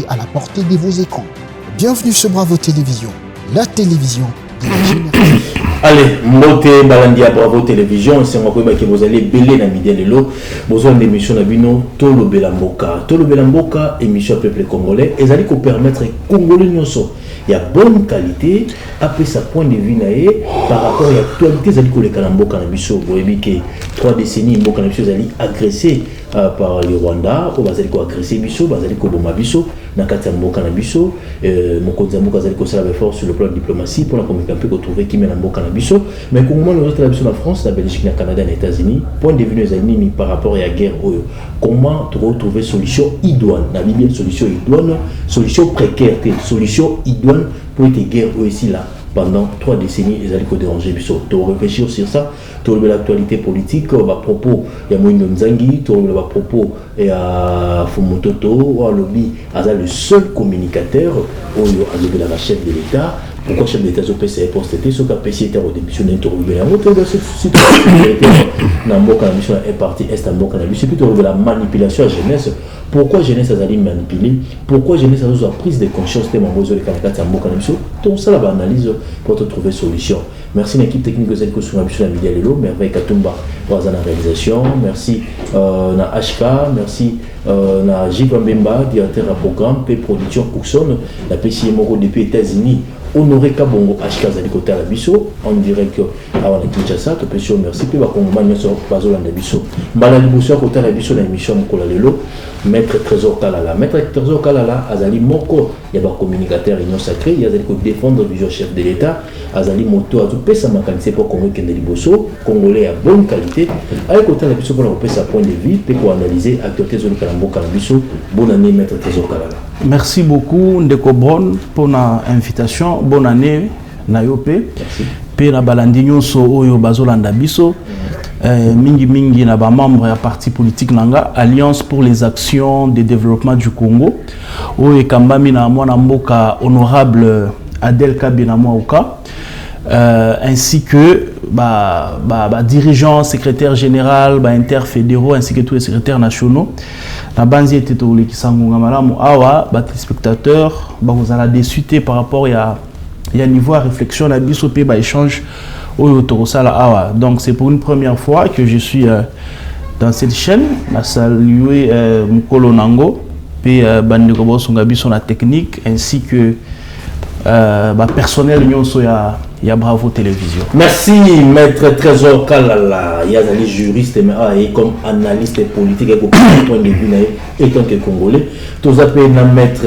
technologie à la portée de vos écrans. Bienvenue sur Bravo Télévision, la télévision de la génération. Allez, Moté Balandia Bravo Télévision, c'est moi que vous allez belé na midi lelo. Besoin d'émission na bino Tolo Belamboka. Tolo Belamboka, émission peuple congolais, et ça dit qu'on permettre Congolais nyonso. Il y a bonne qualité, après sa point de vue par rapport à l'actualité, ça dit que les Kalamboka na biso, vous voyez que 3 décennies, Mboka na biso allé agressé par le Rwanda, ou bazali ko agressé biso, bazali ko boma biso, na kati ya Mboka na biso, mokonzi ya Mboka zali ko sala effort sur le plan de diplomatie pour la communiquer un peu retrouver qui mène Mboka na biso, mais comment le reste de la biso na France, la Belgique, na Canada, na États-Unis, point de vue des ennemis par rapport à la guerre, comment trouver solution idoine, na Libye solution idoine, solution précaire, solution idoine pour être guerre ici là. Pendant 3 décennies, ils allaient déranger. Tu réfléchir sur ça, tu as l'actualité politique, à propos, il y a Moïno Nzangi, tu as à propos, il y a Fumototo, Alobi, le seul communicateur, la chef de l'État. Pourquoi chef d'État est posté ce qu'a été au démissionné est parti est c'est plutôt la manipulation à jeunesse. Pourquoi jeunesse a manipulé? Pourquoi jeunesse a prise de conscience de mon besoin de Kanakati à Mbokanamiso? Tout ça, la analyse pour te trouver solution. Merci à l'équipe technique de Zelko sur la mission de Midi Lelo, Merveille Katumba pour la réalisation. Merci à HK, merci à J. Mbemba, directeur à programme, P Production Oxon, la PCM depuis les États-Unis. Honoré Kabongo HK Zali côté à la biso on dirait que avant la Kinshasa tu peux merci puis va Kongomani sur Bazolanda biso Baladi Bosso côté à la biso la émission Mokola Lelo maître Trésor Kalala azali moko il y a un communicateur union sacré il y a zali ko défendre vision chef de l'État azali moto a tout pesa makanise pour Congo Kendeli Bosso congolais à bonne qualité avec côté à la biso pour la sa point de vue et pour analyser actualité zone Kalamboka la biso bonne année maître Trésor Kalala. Merci beaucoup Ndeko Bron pour l'invitation. Bonne année Nayope. Merci. Pe na balandi nyonso oyo bazolanda biso. Mingi na ba membre ya parti politique nanga Alliance pour les actions de développement du Congo. Oyo kambami na mwana mboka honorable Adel Kabina Mouaka. Ainsi que dirigeants, secrétaires généraux, interfédéraux, ainsi que tous les secrétaires nationaux. La banzi était au Likisangunga Malamu Awa, téléspectateurs, vous allez discuter par rapport à niveau à réflexion, à bisopé, échange au Torosala Awa. Donc c'est pour une première fois que je suis dans cette chaîne. Je salue Mukolo Nango, puis Bandeko Songabi sur la technique, ainsi que personnel il y a Bravo Télévision. Merci maître Trésor Kalala, il y a des juristes et comme analyste politique et comme point de vue et tant que Congolais. Tous appelés maître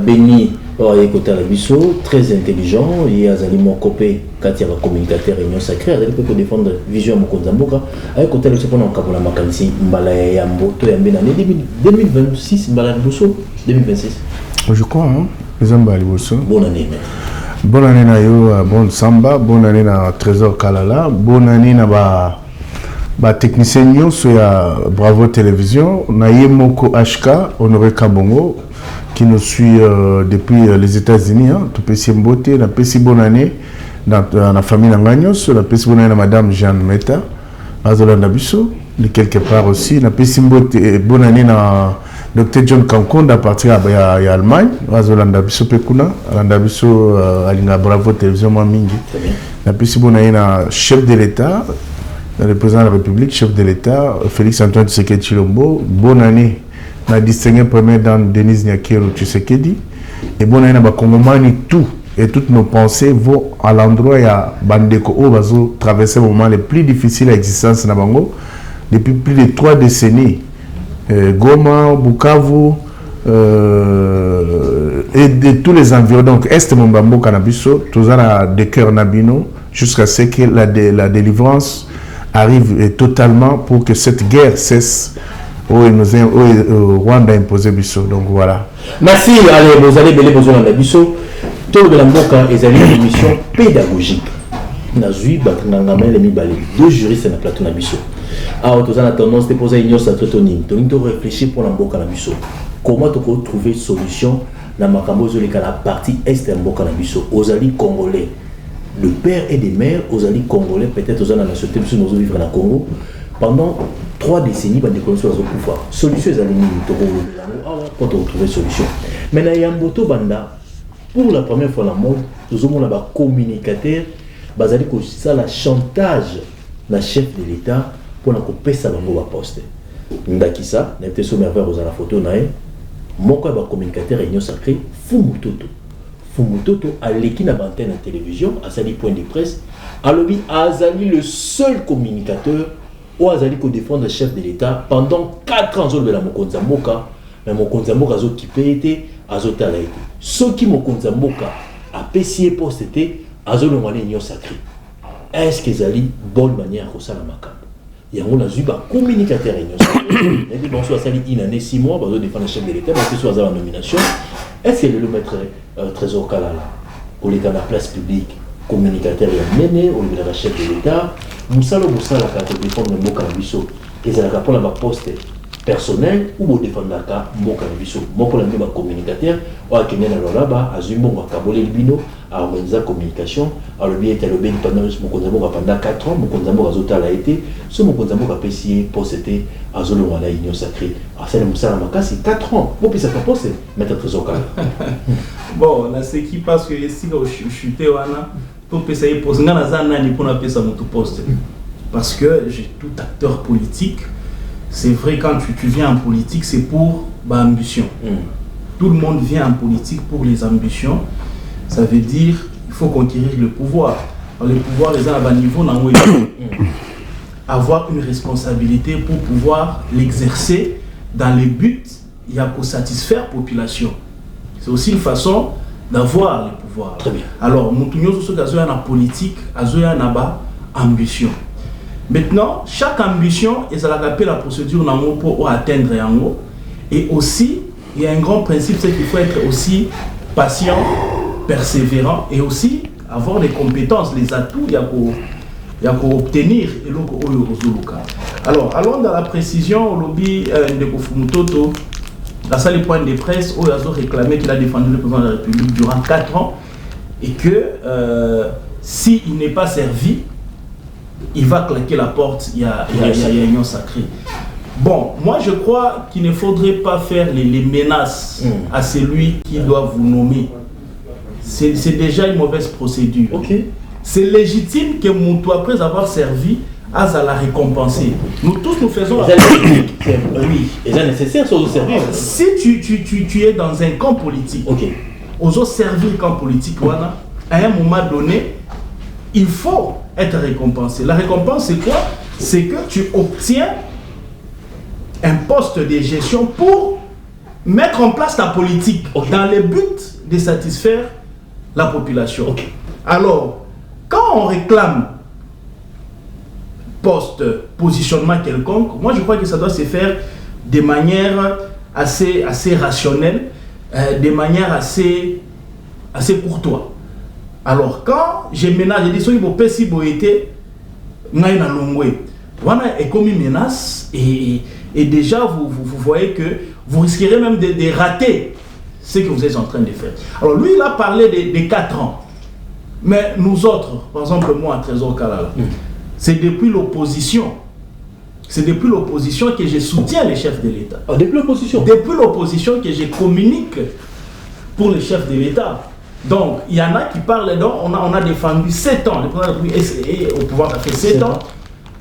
Béni côté la biso, très intelligent, il y a des mon copé quand il y a un communicateur union sacrée, il peut défendre vision Mokonzamboka avec côté le second en Kabola Makansi Mbala ya Mboto ya Benane 2026 Mbala Bosso 2026. Je crois hein. Bonne année maître. Bonne année na yo, bon samba, bonne année na Trésor Kalala, bonne année na ba technicien nyonso ya Bravo Télévision, na Yemoko HK, Honoré Kabongo, qui nous suit depuis les États-Unis, hein, tout petit mbote, na pesi bonne année dans la famille Nanganyos, na pesi bonne année na Madame Jeanne Meta, Azolanda Bisso, de quelque part aussi, na pesi mbote bonne année na Dr John Kankonda à partir de l'Allemagne, Azolanda Bisso Pekuna, Alanda Bisso Alinga Bravo Télévision Mamingi. La plus bonne année na chef de l'État, le président de la République, chef de l'État, Félix Antoine Tshisekedi Tshilombo. Bonne année na distingué premier dame Denise Nyakero Tshisekedi. Et bonne année na Bakongomani tout et toutes nos pensées vont à l'endroit il y a Bandeko Obazo traverser le moment le plus difficile à l'existence na Bango depuis plus de 3 décennies. Goma, Bukavu et de tous les environs. Donc, Est Mbambo Kanabiso, tous de cœur Nabino, jusqu'à ce que la délivrance arrive totalement pour que cette guerre cesse. Rwanda imposé Bisso. Donc voilà. Merci, allez, vous allez belé besoin de Bisso. Tout le Mboka est une émission pédagogique. Nazui, Baknangamel et Mibale, 2 juristes na plateau Nabisso. Alors, tu as tendance de poser une autre toning. Tu dois réfléchir pour l'Amboka Nabisso. Comment tu peux trouver solution dans la partie est de l'Amboka Nabisso aux alliés congolais. Le père et des mères aux alliés congolais, peut-être aux alliés nationaux, nous vivre dans le Congo. Pendant 3 décennies, des colonies sont pouvoir. Solution, les alliés pour trouver solution. Maintenant, Yamboto Banda, pour la première fois dans le monde, nous avons un communicateur, basé sur le chantage du chef de l'État pour que pesa bango ba poste. Ndakisa, n'était sur merveille aux la photo nae. Moko ba communicateur réunion sacrée Fumutoto. Fumutoto a l'équipe na antenne à télévision, à sali point de presse, a lobby Azali le seul communicateur ou Azali ko défendre le chef de l'État pendant 4 ans de la Mokonza Mboka, mais Mokonza Mboka zo qui pété, azota la été. Ceux qui Mokonza Mboka a payé poste était azolo ngane réunion sacrée. Est-ce que Zali bonne manière à ça la macabre? Il y a un communicateur réunion sacrée. Il dit bon soit sali une année 6 mois, bah défendre le chef de l'État, mais soit la nomination. Est-ce que le maître Trésor Kalala, au l'état de la place publique, communicateur et mené au niveau de la chef de l'État, Moussalo Moussala quand on défend le mot Canabiso, et c'est la pour la poste personnel ou au défendre la mot Canabiso. Moi pour la même communicateur, ou à Kenya là-bas, à Zumbo, à Kabolé Libino, à organiser la communication, à le bien le bien pendant pendant 4 ans, Mokonzambo a zota l'a été, ce Mokonzambo a payé pour c'était à Zolo à la Union sacrée. À celle Moussala Maka, c'est 4 ans. Vous pouvez pas poster, mettre Trésor Kalala. Bon, là c'est qui parce que si je chutais wana, pour essayer poser dans la zone pour appeler ça mon tout poste. Parce que j'ai tout acteur politique. C'est vrai quand tu viens en politique, c'est pour ambition. Tout le monde vient en politique pour les ambitions. Ça veut dire il faut conquérir le pouvoir. Alors, le pouvoir les a à bas niveau avoir une responsabilité pour pouvoir l'exercer dans les buts, il y a pour satisfaire la population. C'est aussi une façon d'avoir le pouvoir. Très bien. Alors, nous avons la politique, nous avons ambition. Maintenant, chaque ambition, ils ont la procédure pour atteindre yango. Et aussi, il y a un grand principe, c'est qu'il faut être aussi patient, persévérant et aussi avoir des compétences, les atouts, il y a pour obtenir. Alors, allons dans la précision, au lobby de Kofumutoto, la salle point de presse, où il a réclamé qu'il a défendu le président de la République durant 4 ans et que s'il n'est pas servi, il va claquer la porte, il y a union sacrée. Bon, moi je crois qu'il ne faudrait pas faire les menaces à celui qui doit vous nommer. C'est déjà une mauvaise procédure. Okay. C'est légitime que Moutou, après avoir servi, à la récompenser. Nous tous nous faisons la politique. Oui, et c'est nécessaire sur le service. Si tu es dans un camp politique, aux autres servir le camp politique, à un moment donné, il faut être récompensé. La récompense, c'est quoi? C'est que tu obtiens un poste de gestion pour mettre en place ta politique dans le but de satisfaire la population. Alors, quand on réclame poste, positionnement quelconque, moi je crois que ça doit se faire de manière assez rationnelle, de manière assez courtoise. Alors, quand je ménage, je dis que vous si vous été, voilà, est comme une menace et déjà vous voyez que vous risquerez même de rater ce que vous êtes en train de faire. Alors, lui, il a parlé de 4 ans. Mais nous autres, par exemple, moi, à Trésor Kalala, c'est depuis l'opposition. C'est depuis l'opposition que je soutiens les chefs de l'État. Ah, depuis l'opposition? Depuis l'opposition que je communique pour les chefs de l'État. Donc, il y en a qui parlent, donc on a défendu 7 ans. Le président de la République au pouvoir, ça fait 7 ans.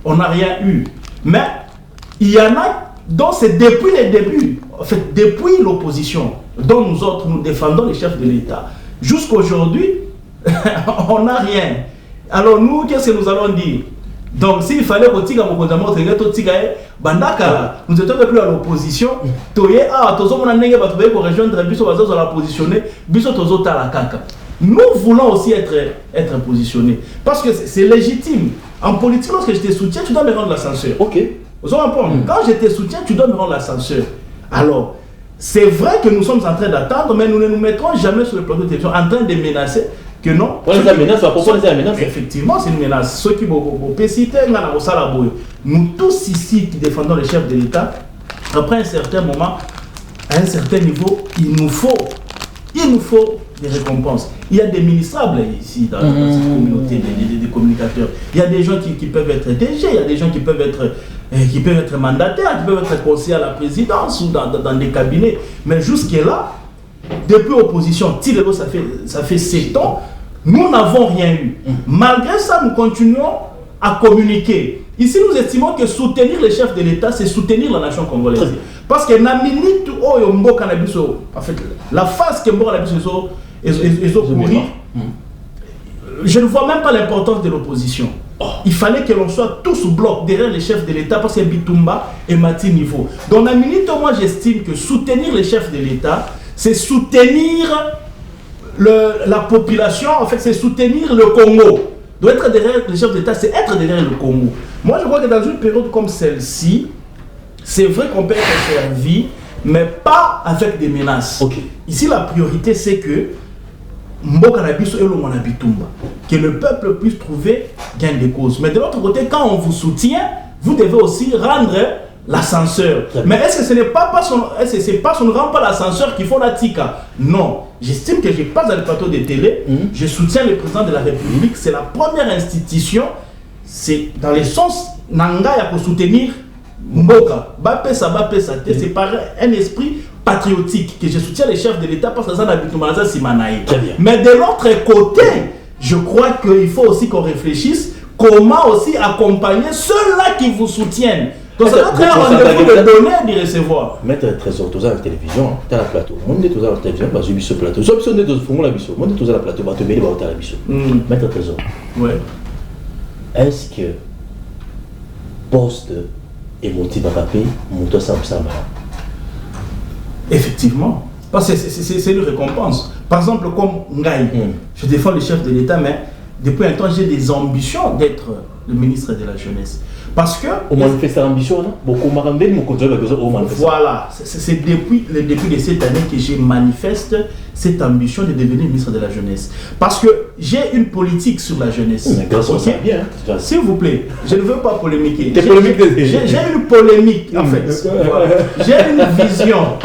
On n'a rien eu. Mais il y en a, donc c'est depuis les débuts, en fait, depuis l'opposition, dont nous autres, nous défendons les chefs de l'État. Jusqu'à aujourd'hui, on n'a rien. Alors nous, qu'est-ce que nous allons dire? Donc s'il fallait que nous étions plus à l'opposition, nous voulons aussi être positionnés. Parce que c'est légitime. En politique, lorsque je te soutiens, tu dois me rendre l'ascenseur. Ok. Quand je te soutiens, tu dois me rendre l'ascenseur. Alors, c'est vrai que nous sommes en train d'attendre, mais nous ne nous mettrons jamais sur le plateau de télévision en train de menacer que non. Effectivement, c'est une menace. Ceux qui nous tous ici qui défendons les chefs de l'État, après un certain moment, à un certain niveau, il nous faut des récompenses. Il y a des ministrables ici dans cette communauté, des communicateurs. Il y a des gens qui peuvent être DG, il y a des gens qui peuvent être mandataires, qui peuvent être conseillers à la présidence ou dans des cabinets. Mais jusque-là, depuis l'opposition, ça fait 7 ans, nous n'avons rien eu. Malgré ça, nous continuons à communiquer. Ici, nous estimons que soutenir les chefs de l'État, c'est soutenir la nation congolaise. Parce que la minute où en fait, la phase que Mboka Nabiso est courir, je ne vois même pas l'importance de l'opposition. Il fallait que l'on soit tous au bloc derrière les chefs de l'État parce que Bitumba et Mati Niveau. Dans la minute où moi j'estime que soutenir les chefs de l'État, c'est soutenir la population, en fait c'est soutenir le Congo. Donc être derrière les chefs d'État, c'est être derrière le Congo. Moi je crois que dans une période comme celle-ci, c'est vrai qu'on peut être servi, mais pas avec des menaces. Ici la priorité c'est que Mboka Nabiso et Lomana Bitumba, que le peuple puisse trouver gain de cause. Mais de l'autre côté, quand on vous soutient, vous devez aussi rendre l'ascenseur. Mais est-ce que ce n'est pas parce qu'on ne rend pas l'ascenseur qu'il faut la tika? Non. J'estime que je passe dans le plateau de télé, je soutiens le président de la République, c'est la première institution, c'est dans le sens Nanga ya ko soutenir Mboka. C'est par un esprit patriotique que je soutiens les chefs de l'État parce que ça n'a pas Simanaï. Mais de l'autre côté, je crois qu'il faut aussi qu'on réfléchisse comment aussi accompagner ceux-là qui vous soutiennent. Donc ça doit être un rendez-vous de donner et de recevoir. Maître Trésor, tu as la télévision, tu as la plateau. Moi, tu as la télévision, je suis sur le plateau. Je suis sur le plateau. Moi, tu as la plateau, tu as la biseau. Maître Trésor. Ouais. Est-ce que poste et motif à papier, mon ça effectivement, parce que c'est une récompense. Par exemple, comme Ngaï, je défends le chef de l'État, mais depuis un temps, j'ai des ambitions d'être le ministre de la Jeunesse. Parce que... On manifeste l'ambition, non? Voilà, c'est depuis le début de cette année que je manifeste cette ambition de devenir ministre de la Jeunesse. Parce que j'ai une politique sur la jeunesse. Okay? Bien. S'il vous plaît, je ne veux pas polémiquer. J'ai une polémique, en fait. Voilà. J'ai une vision.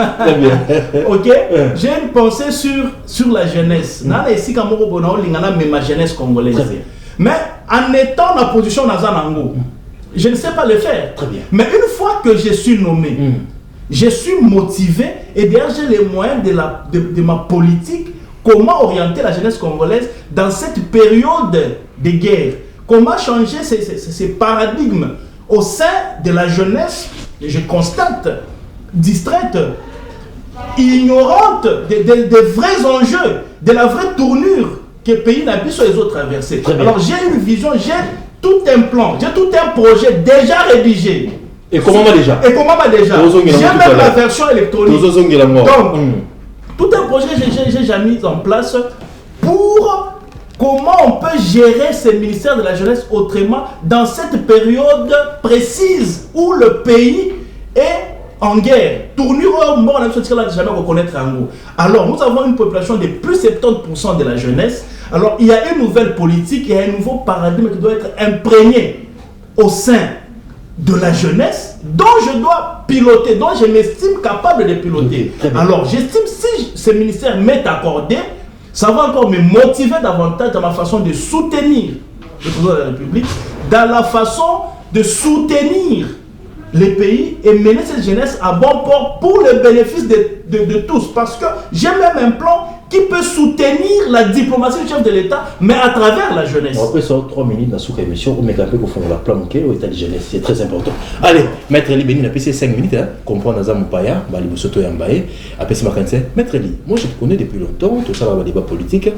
Ok? J'ai une pensée sur la jeunesse. Ma jeunesse congolaise. Mais en étant dans la position Nazanango, je ne sais pas le faire. Très bien. Mais une fois que je suis nommé, je suis motivé et d'ailleurs j'ai les moyens de ma politique, comment orienter la jeunesse congolaise dans cette période de guerre. Comment changer ces paradigmes au sein de la jeunesse, et je constate, distraite, ignorante des vrais enjeux, de la vraie tournure que le pays n'a plus sur les autres traversés. Alors j'ai une vision, j'ai tout un plan, j'ai tout un projet déjà rédigé. Et comment va déjà? J'ai même la version électronique. Donc, tout un projet j'ai déjà mis en place pour comment on peut gérer ce ministère de la jeunesse autrement dans cette période précise où le pays est en guerre. Tournure au mort, on n'a jamais reconnaître un mot. Alors, nous avons une population de plus de 70% de la jeunesse. Alors, il y a une nouvelle politique, il y a un nouveau paradigme qui doit être imprégné au sein de la jeunesse, dont je dois piloter, dont je m'estime capable de piloter. Alors, j'estime si ce ministère m'est accordé, ça va encore me motiver davantage dans ma façon de soutenir le président de la République, dans la façon de soutenir les pays et mener cette jeunesse à bon port pour le bénéfice de tous. Parce que j'ai même un plan qui peut soutenir la diplomatie du chef de l'État, mais à travers la jeunesse. On peut sortir 3 minutes dans cette émission, on met un peu au fond de la plan au état de jeunesse, c'est très important. Allez, Maître Eli Beni, on a passé 5 minutes, comprendre dans Moupaya, Bali Soto Yambaye, après ce matin, Maître Eli, moi je te connais depuis longtemps, tout ça va débat politique,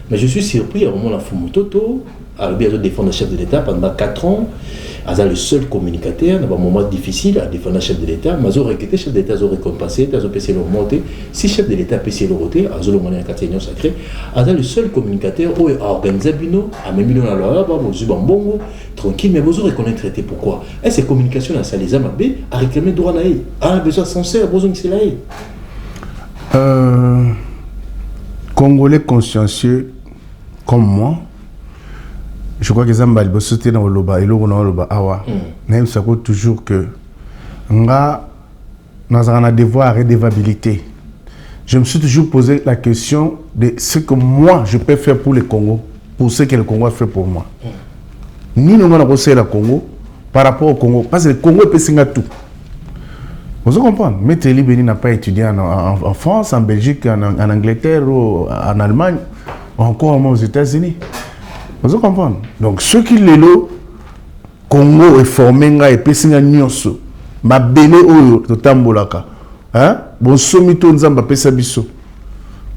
mais je suis surpris à un moment la Fumototo, à défendre le chef de l'État pendant 4 ans. Aza le seul communicateur dans un moment difficile à défendre le chef de l'État, mais le chef de l'État a récompensé, a PC le monté. Si le chef de l'État a PC le roté, Aza le monnaie en sacré, Aza le seul communicateur où il a organisé Bino, a même Bino dans la loi, bongo, tranquille, mais vous aurez reconnaître traité pourquoi? Et ces communications dans sa les amabé a réclamé droit à l'aide, a besoin sincère, besoin de l'aide. Congolais consciencieux comme moi, je crois que Zamba il bosse dans le loba et l'oloba awa. Même ça coûte toujours que nga nous avons un devoir de redevabilité. Je me suis toujours posé la question de ce que moi je peux faire pour le Congo, pour ce que le Congo a fait pour moi. Ni nous avons le Congo par rapport au Congo, parce que le Congo peut signer tout. Vous comprenez? Maître Eli Beni n'a pas étudié en France, en Belgique, en Angleterre ou en Allemagne, ou encore aux États-Unis. Vous comprenez? Donc, ceux qui le Congo est formé et Pessinga Nyonso, ma belé oyo to tambolaka. Hein? Bon somito nzamba pesa biso.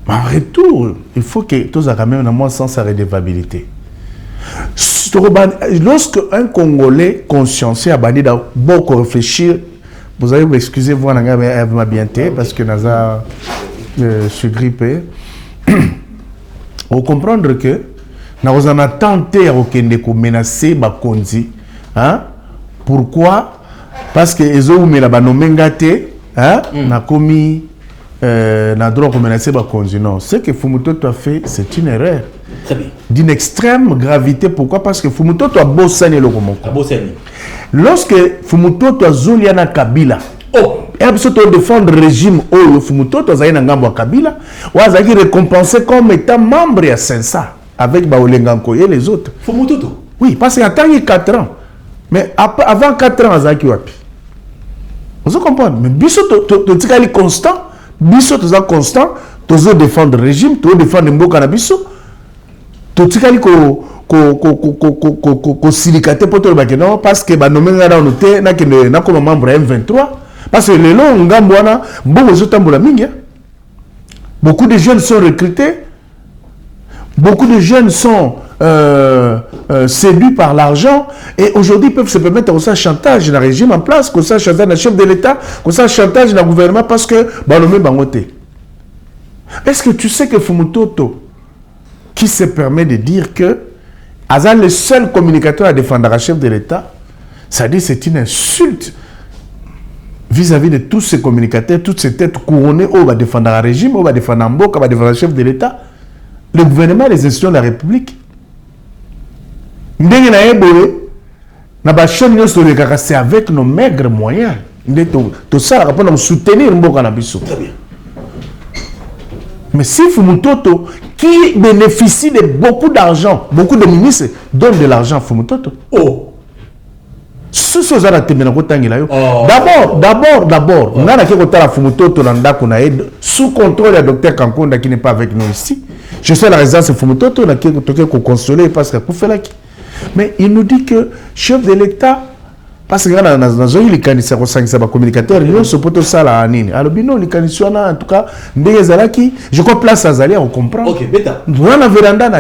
En retour, il faut que tous a quand même un sens à redevabilité. Lorsque un Congolais consciencieux a banni beaucoup réfléchir, vous allez m'excuser, vous elle m'a bien été parce que Naza je suis grippé. Vous comprendre que nous avons tenté de menacer Bakonzi. Hein? Pourquoi? Parce que les gens qui ont nommé n'a commis n'a droit de menacer Bakonzi. Non, ce que Fumutoto a fait, c'est une erreur. Très bien. D'une extrême gravité. Pourquoi? Parce que Fumutoto a bossé le Komoko. Lorsque Fumutoto a Zoliana Kabila, et a défendre le régime où Fumutoto a Zayana Ngambo Kabila, ou a récompensé comme étant membre à Sensa avec Baolenganko et les autres. Fumutoto? Oui, parce qu'il a attendu 4 ans. Mais avant 4 ans, Azaki Wapi. Vous comprenez? Mais Bisso, tu es constant. Bisso, tu es constant. Tu veux défendre le régime, tu veux défendre Mboka na Bisso. Tu es silicaté pour tout le bac. Non, parce que bah nommé là on était na comme membre M23. Parce que les longs Ngambouana, beaucoup de jeunes sont recrutés. Beaucoup de jeunes sont séduits par l'argent et aujourd'hui peuvent se permettre comme ça chantage dans le régime en place, comme ça chantage dans le chef de l'État, comme ça chantage dans le gouvernement parce que Balomé Bangoté. Est-ce que tu sais que Fumutoto, qui se permet de dire que Azan le seul communicateur à défendre le chef de l'État, ça dit c'est une insulte vis-à-vis de tous ces communicateurs, toutes ces têtes couronnées, on va défendre le régime, on va défendre Mboka, on va défendre le chef de l'État. Le gouvernement et les institutions de la République. C'est avec nos maigres moyens. Tout ça, on soutenir Mboka na biso. Très bien. Mais si Fumutoto, qui bénéficie de beaucoup d'argent, beaucoup de ministres donnent de l'argent à Fumutoto. Oh! D'abord, on a la Fumutoto sous contrôle du docteur Kankonda qui n'est pas avec nous ici. Je sais la raison, c'est Fumutoto qui a consolé parce qu'il a fait là. Mais il nous dit que chef de l'État, parce que dans communicateur, il se peut ça là. Alors, en tout cas, je crois place à Zalia, on comprend. Ok, bêta. On a la véranda.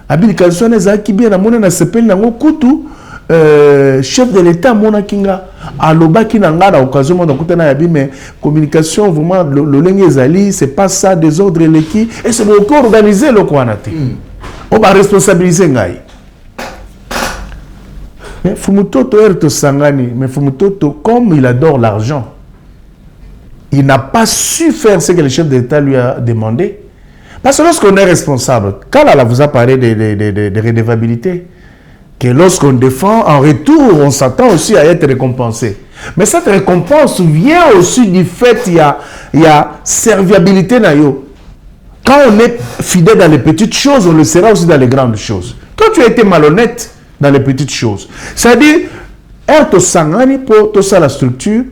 Habilitation Zaki bien à mon s'appelle Nango Koutou. Chef de l'État Mona Kinga aloba ki nanga na occasion mon kutana yabi mais communication vraiment le lengue zali c'est pas ça désordre l'équipe et c'est beaucoup organisé le kwanate on va responsabiliser ngai mais Fumutoto erto sangani mais Fumutoto comme il adore l'argent il n'a pas su faire ce que le chef de l'État lui a demandé parce que lorsqu'on est responsable quand là vous a parlé de redevabilité que lorsqu'on défend, en retour, on s'attend aussi à être récompensé. Mais cette récompense vient aussi du fait qu'il y a serviabilité. Quand on est fidèle dans les petites choses, on le sera aussi dans les grandes choses. Quand tu as été malhonnête dans les petites choses, c'est-à-dire, être sangani pour tout ça, la structure,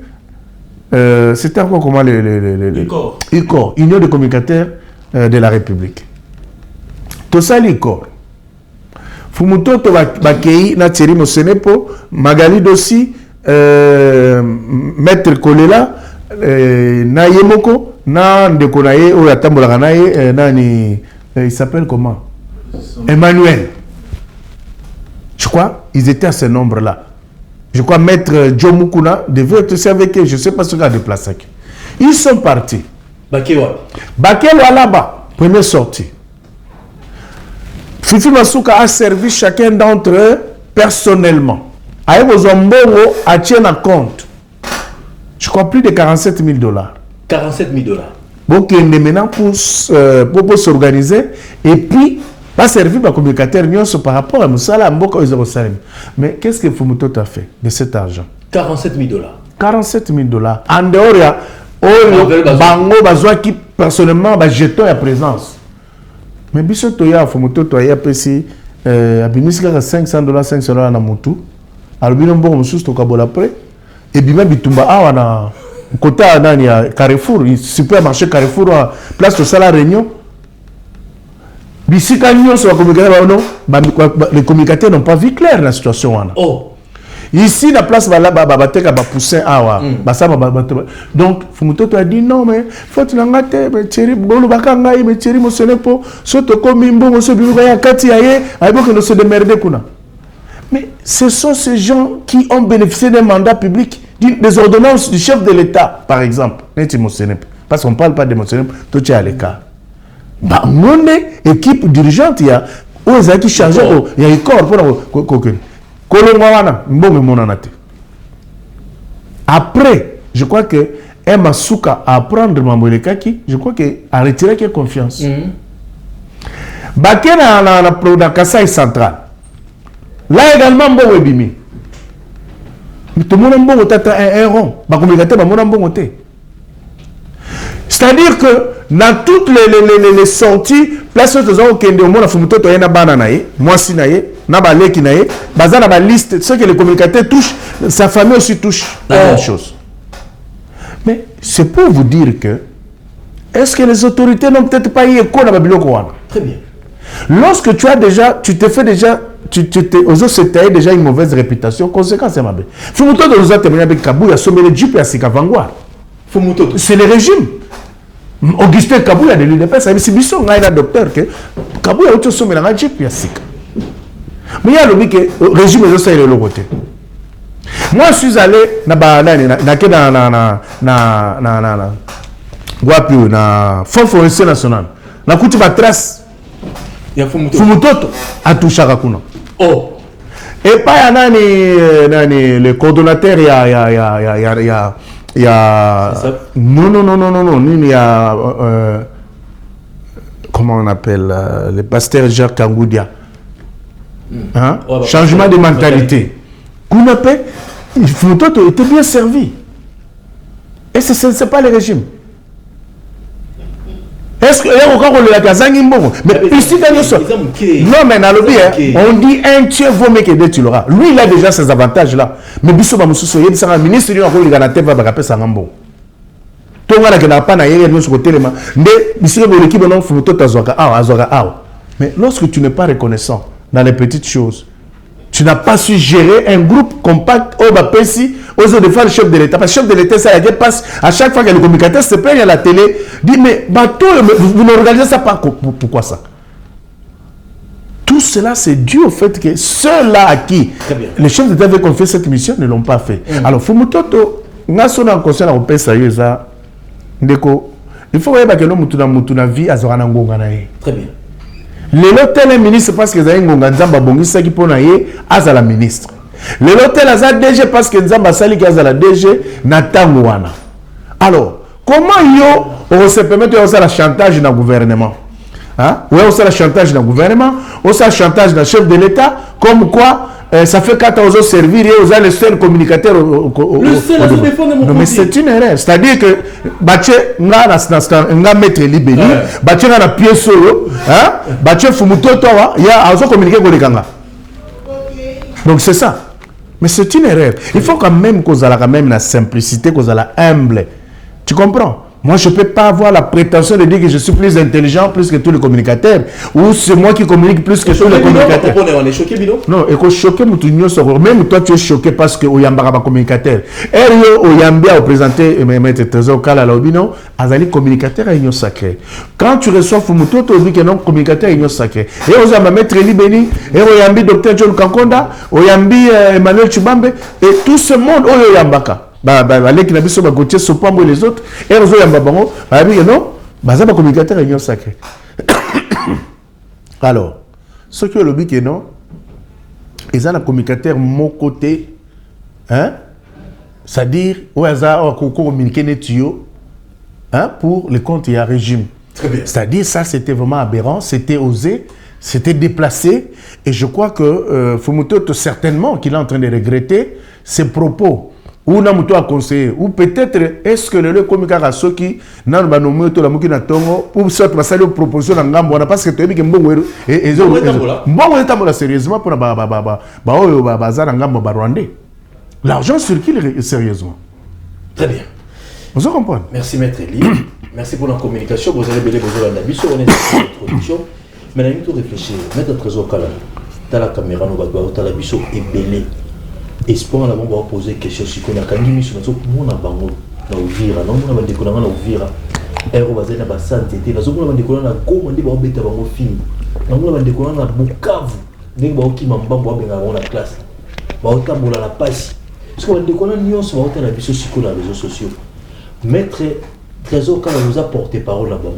c'était encore comment ICOR, Union des communicateurs de la République. Tout ça, l'ICOR. Fumutoto bakei na Thierry Mosenepo, Magali Dossi, Maître Kolela, na Yemoko, na Ndekonaye, ou Yatambola Naye, nani, il s'appelle comment? Emmanuel. Je crois, ils étaient à ce nombre-là. Je crois Maître Joe Mukuna devait être aussi avec eux, je ne sais pas ce qu'il a déplacé. Ils sont partis. Bakewa. Bakewa là-bas, première sortie. Fifi Masuka a servi chacun d'entre eux personnellement. Avec vos ombongo à tient à compte. Je crois plus de 47 000 $. 47 000 $. Donc il est maintenant pour s'organiser et puis va servir par communicateur par rapport à Moussala Mboka aux Jérusalem. Mais qu'est-ce que Fumutoto a fait de cet argent? 47 000 $. 47 000 $. En dehors, il y a Bango Bazoua qui personnellement va jeter à présence. Mais biso toya Fumutoto ya pesi abimiska 500 $, 500 $, na mutu. Alors bino mbo mususu to kabola après et bima bitumba awa côté il y a Carrefour, supermarché Carrefour, place de la Réunion. Les communicateurs n'ont pas vu clair la situation. Oh. Ici, la place va là, poussin donc, Fumutoto a dit non, mais faut que tu l'engates, mais chéri, bolo bakangai, mais chéri, mon senepo, soto comme imbo, mon sebiru, ya kati aye, aïbo que nous se démerder kuna. Mais ce sont ces gens qui ont bénéficié d'un mandat public, des ordonnances du chef de l'État, par exemple. Parce qu'on ne parle pas de mon senepo, tout est à l'écart. Bah, mon équipe dirigeante, il y a qui changent, il y a un corps pour après, je crois que Emma Souka à prendre Mambolekaki, je crois qu'elle a retiré qu'elle confiance. Baké dans Kassai central. Là également, bon webimi. Mais tout le monde a bon un rond. C'est-à-dire que dans toutes les sorties, place où on a au monde, Fumutoto a banana, moi si naïe, Nabale qui naïe, basé dans la liste, ce que les communicateurs touchent, sa famille aussi touche la même chose. Mais c'est pour vous dire que, est-ce que les autorités n'ont peut-être pas eu écho dans Babylone? Très bien. Lorsque tu as déjà, tu te fais déjà, aux autres déjà une mauvaise réputation, conséquence c'est ma belle. Fumutoto nous a terminé avec Kabou, il a sommé le Djup et Asika Vanguard. Fumutoto. C'est le régime. Augustin Kabou a de l'UDPS, c'est Bisson, il y a un docteur que Kabou a autre sommé dans la Djup et Asika. Mais il y a le régime de ça, il est le côté. Moi, je suis allé dans Fonds forestier national. Na kuti ba trace. Il y a Fumutoto à Touchakakuna. Oh. Et pas le coordonnateur, il y a non, il y a comment on appelle le pasteur Jacques Kangoudia. Hein? Oh, changement de mentalité. Kounapé, Fumutoto était bien servi. Et ce n'est pas le régime. Est-ce que mais ici, non, mais on dit un tiers vaut mieux que deux, tu l'auras. Lui, il a déjà ses avantages-là. Mais Bissou Bamoussou, il y a un ministre qui a un peu de Sangambo. Tout le monde n'a pas de côté. Mais lorsque tu n'es pas reconnaissant dans les petites choses, tu n'as pas su gérer un groupe compact au Bapesi, aux autres défendre le chef de l'État. Parce que le chef de l'État, ça passe à chaque fois que le communicateur se plaigne à la télé, dit mais bateau, vous n'organisez ça pas. Pourquoi ça? Tout cela, c'est dû au fait que ceux-là à qui les chefs d'État avaient confié cette mission ne l'ont pas fait. Alors, Fumutoto, nous sommes en conscience de la sérieux. Il faut que nous ayons vie à Zoranangonga. Très bien. Le l'hôtel est ministre parce que Ngonga Nzamba Bongisa qui pona yé azala ministre. Le l'hôtel azala DG parce que Nzamba Sali qui azala DG Natangouana. Alors, comment yo on se permet de faire le chantage dans le gouvernement? Hein? Oui, on fait le chantage dans le gouvernement, on fait le chantage dans le chef de l'État, comme quoi ça fait 14 ans servir et vous avez le seul communicateur le seul à se défendre. Non, mais c'est une erreur. C'est-à-dire que Bache nga maître libéri, Bache nga na pied solo, hein? Bache Fumutoto il y a à communiquer avec les ganga. Donc c'est ça. Mais c'est une erreur. Il faut quand même qu'on ait quand même la simplicité, qu'on ait la humble. Tu comprends? Moi, je ne peux pas avoir la prétention de dire que je suis plus intelligent, plus que tous les communicateurs. Ou c'est moi qui communique plus que tous les communicateurs. On est choqué, Bino? Non, et qu'on choqué, même toi, tu es choqué parce que Oyamba va communicateur. Et Oyamba a présenté M. Trésor Kala Bino, Azali communicateur à Union Sacrée. Quand tu reçois Fumuto, tu dis que non, communicateur à Union Sacrée. Et Oyamba Maître Libeni, et Oyambi Dr. John Kankonda, Oyambi Emmanuel Chubambe, et tout ce monde, Oyambaka. Les qui n'habitent pas Gauthier, Sopambo et les autres, et Rozo Yambabango, non, c'est un communicateur réunion sacrée. Alors, ce qui est le but, non, ils ont un communicateur mon côté, hein, c'est-à-dire, où ils ont communiqué les tuyaux, hein, pour les comptes et un régime. C'est-à-dire, ça, c'était vraiment aberrant, c'était osé, c'était déplacé, et je crois que Fumutoto, certainement, qu'il est en train de regretter ses propos. Ou n'a pas conseillé, ou peut-être est-ce que le communicateur a ceux qui n'ont pas nommé tout la mouki na tongo pour ça passer les propositions dans gambo parce que tu as dit que bon et bon sérieusement pour L'argent circule sérieusement. Très bien. Vous comprenez? Merci Maître Eli. Merci pour la communication. Vous allez belé besoin de la mission. On est dans l'introduction. Mais nous devons réfléchir. Maître Trésor Kala, dans la caméra, nous allons voir la mission est belé. Espoir, nous allons poser question. Si on a quand même mission, nous avons na Uvira, nous avons découvert na Uvira. Ero bazali na basante te. Nous avons découvert na Goma, nous avons beta bango film. Nous avons découvert na Bukavu. Nous avons kima mbambo abenga na classe. Ba otambola na pasi. Parce qu'on découvert nyonso ba otana biso siko na réseaux sociaux. Maître Trésor Kala nous a porté parole là-bas.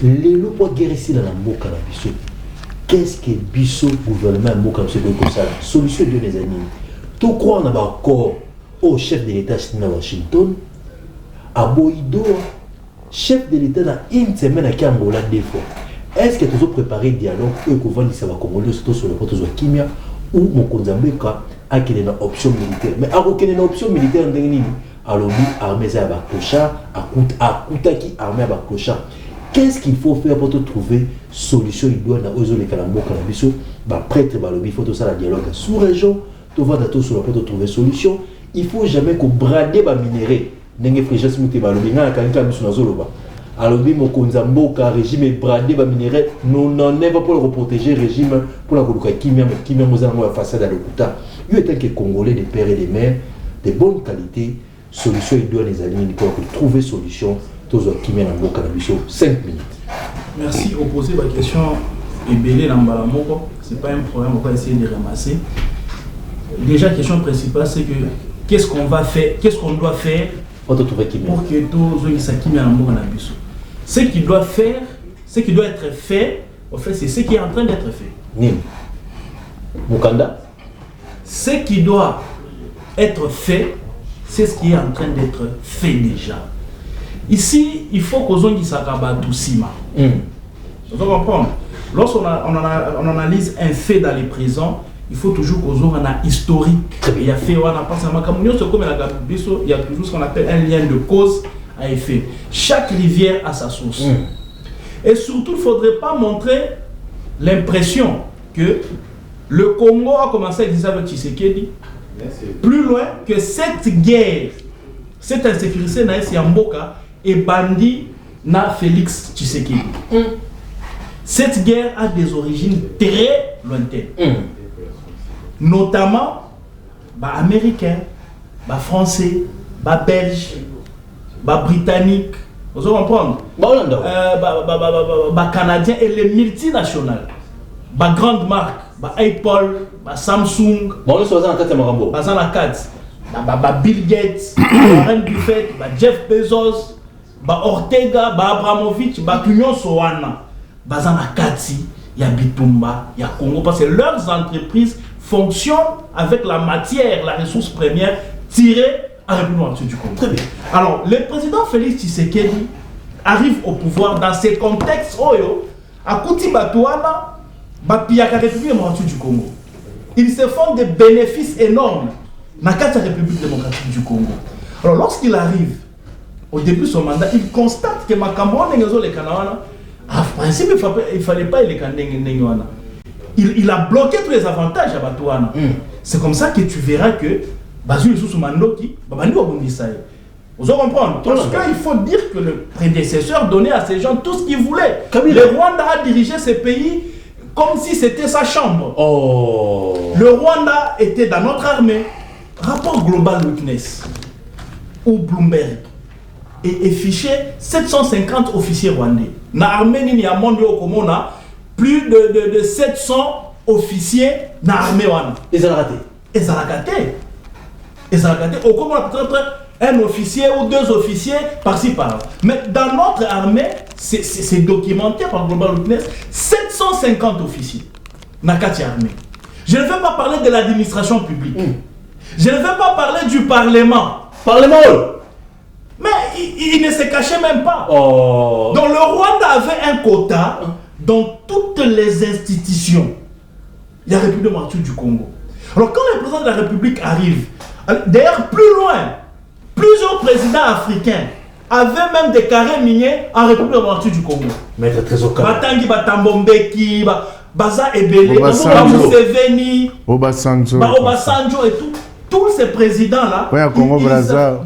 Les lois pour guérir ici dans la mboka na biso. Qu'est-ce que biso gouvernement mboka na biso comme ça? Solution de les années. Tout croit on a encore au chef de l'État à Washington, à Boïdo, chef de l'État dans une semaine à Angola deux fois. Est-ce que tu as préparé le dialogue et que vous allez savoir Congolais surtout sur le poteau de Kimia ou Mokonzambeka a qu'il y a une option militaire? Mais alors qu'il y a une option militaire en dernier, alors lui armé à Bakosha, à Koutaki armé à Bakosha. Qu'est-ce qu'il faut faire pour te trouver solution? Il doit dans les Kalambo Kalabiso, prêtre Balobi, il faut tout ça la dialogue sous-région, tout va dans sur le pour trouver solution. Il faut jamais qu'on brade les minéraux. N'engé fréchesse mouté Balobi, n'a qu'un cas sur la zoloba. Alors lui mon Konzamboka régime est bradé les minéraux, nous n'en est pas pour le protéger régime pour la Koluka Kimia Mozambo la façade à l'Okuta. Il est que Congolais des pères et des mères de bonne qualité. Solution il doit les aligner pour trouver solution. 5 minutes. Merci. Opposer ma question est belée dans Balamoko. Ce n'est pas un problème, on va essayer de ramasser. Déjà, la question principale, c'est que qu'est-ce qu'on va faire, qu'est-ce qu'on doit faire pour que tous les gens qui ce qui doit faire, ce qui doit être fait, en fait, c'est ce qui est en train d'être fait. Nim. Mukanda. Ce qui doit être fait, c'est ce qui est en train d'être fait déjà. Ici, il faut qu'on ait tout Sima. Vous comprenez? Lorsqu'on analyse un fait dans les prisons, il faut toujours qu'on ait un historique. Il y a fait, il y a toujours ce qu'on appelle un lien de cause à effet. Chaque rivière a sa source. Et surtout, il ne faudrait pas montrer l'impression que le Congo a commencé à exister avec Tshisekedi. Plus loin que cette guerre, cette insécurité n'a pas Mboka et bandit na Félix Tshisekedi. Cette guerre a des origines très lointaines. Notamment, américains, français, belges, britanniques, vous comprenez? Canadiens et les multinationales. Grandes marques, Apple, Samsung, Bill Gates, Warren Buffett, Jeff Bezos, Ortega, Abramovich, Kunyon Sowana, Kati, Bitumba, Congo, parce que leurs entreprises fonctionnent avec la matière, la ressource première tirée à la République du Congo. Très bien. Alors, le président Félix Tshisekedi arrive au pouvoir dans ces contextes à Kouti Batouana, Piaka République du Congo. Ils se font des bénéfices énormes dans la République démocratique du Congo. Alors, lorsqu'il arrive, au début de son mandat, il constate que Makambo les Kanawana, en principe, il ne fallait pas les Kanawana. Il a bloqué tous les avantages à Batouana. C'est comme ça que tu verras que Bazou Sous Mandoki, vous comprenez? Parce qu'il faut dire que le prédécesseur donnait à ces gens tout ce qu'ils voulaient. Le Rwanda a dirigé ces pays comme si c'était sa chambre. Le Rwanda était dans notre armée. Rapport Global Witness ou Bloomberg et fiché 750 officiers rwandais. Dans l'armée, il y a plus de 700 officiers dans l'armée. Ils ont raté. Ils ont raté. Au Congo, peut-être un officier ou deux officiers par-ci par-là. Mais dans notre armée, c'est documenté par Global Witness, 750 officiers dans la armée. Je ne vais pas parler de l'administration publique. Je ne vais pas parler du Parlement. Mais il ne se cachait même pas. Donc le Rwanda avait un quota dans toutes les institutions. Il y a la République démocratique du Congo. Alors quand le président de la République arrive, d'ailleurs plus loin, plusieurs présidents africains avaient même des carrés miniers en République démocratique du Congo. Maître Trésor Kala. Batangi, Batambombeki, Baza Ebele, Museveni, Obasanjo et tout. tous ces présidents-là, Ouais, à Congo Brazza.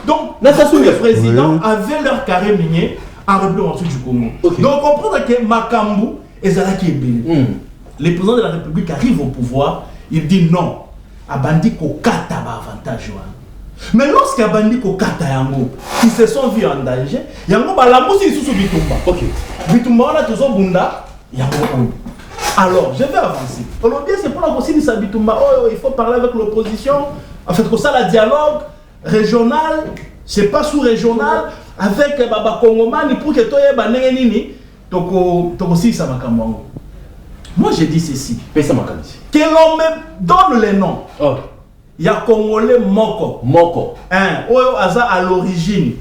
donc, tous les présidents avaient leur carré minier en République du Congo. Okay. Donc, comprendre que Makambu et Zalaki est béni. Les présidents de la République arrivent au pouvoir, ils disent non. Abandi Kokata va avantage. Mais lorsqu'Abandi Kokata Yango, ils se sont vus en danger, Yango Balamousi ils sont Bitumba. Ok. Bitumba, on a toujours Bunda, Yango. Alors, je vais avancer. Aujourd'hui, c'est pour la possibilité de Bitumba. Oh, il faut parler avec l'opposition. En fait, comme ça, le dialogue régional, c'est pas sous-régional, avec Baba Kongomani pour que toi, Banenini, donc aussi, ça va comme moi, j'ai dit ceci. Que l'on me donne les noms. Oh. Il y a Congolais Moko. Moko. Oyo Aza à l'origine.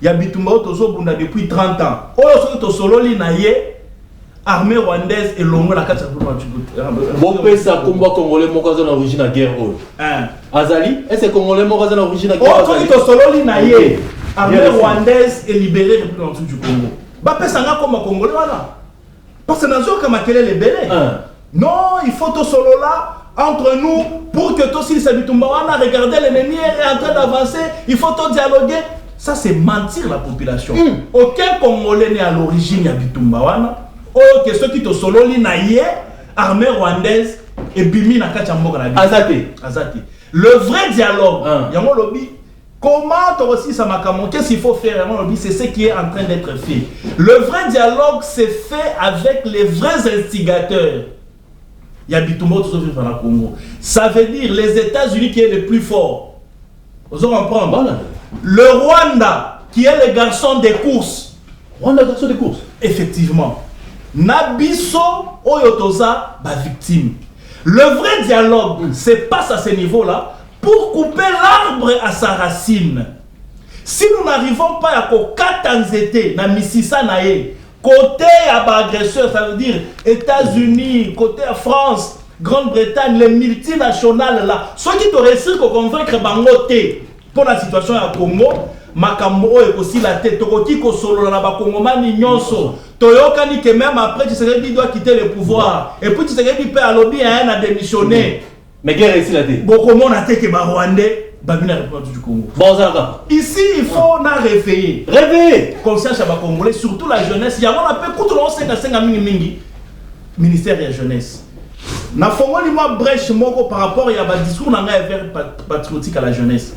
Il y a Bitumba Tozo Bunda depuis 30 ans. Oyo Soto Sololi Naye, armée rwandaise et l'ongo la 4 Bon, ça, combat Congolais Moko à l'origine à guerre. Azali, est-ce que Congolais Moko à l'origine à guerre? Oyo Soto Sololi Naye, armée rwandaise et libérée République du Congo. Bapé Sanga comme Congolais, voilà. Parce que nous avons les bélés. Non, il faut tout solo là, entre nous, pour que tout si Sabitumbawana, regardez l'ennemi est en train d'avancer, il faut tout dialoguer. Ça, c'est mentir la population. Aucun Congolais n'est à l'origine de Bitumbawana. Oh, que ceux qui te solo l'inaïe, armée rwandaise, et bimi na kachamboka na Azati. Le vrai dialogue, Yango Lobby. Comment aussi ça m'a commenté, qu'est-ce qu'il faut faire? C'est ce qui est en train d'être fait. Le vrai dialogue, c'est fait avec les vrais instigateurs. Il y a Bitumba tout dans le Congo. Ça veut dire les États-Unis qui est le plus fort. Vous allez comprendre. Le Rwanda qui est le garçon des courses. Rwanda garçon des courses. Effectivement. Nabiso Oyotoza, ma victime. Le vrai dialogue, c'est pas à ce niveau-là. Pour couper l'arbre à sa racine. Si nous n'arrivons pas à Kokatanzete, na Mississa nae, côté agresseur, ça veut dire États-Unis, côté France, Grande-Bretagne, les multinationales là, ceux qui te réussissent à convaincre Bangote pour la situation à Congo, Makambo est aussi la tête, Tokoti Kosolo, la Bakongomani Nyonso, Toyokani que même après tu sais qu'il doit quitter le pouvoir, et puis tu sais qu'il peut à lobby à démissionner. Mais guerre ici la tête. Beaucoup de monde a été que Rwandais, Babina République du Congo. Bon, ça ici, il faut na réveiller. Réveiller. Conscience à Congolais, surtout la jeunesse. Il y a un peu contre le 55 mingi ministère de la jeunesse. Na fongoli moi brèche moko par rapport à un discours vers patriotique à la jeunesse.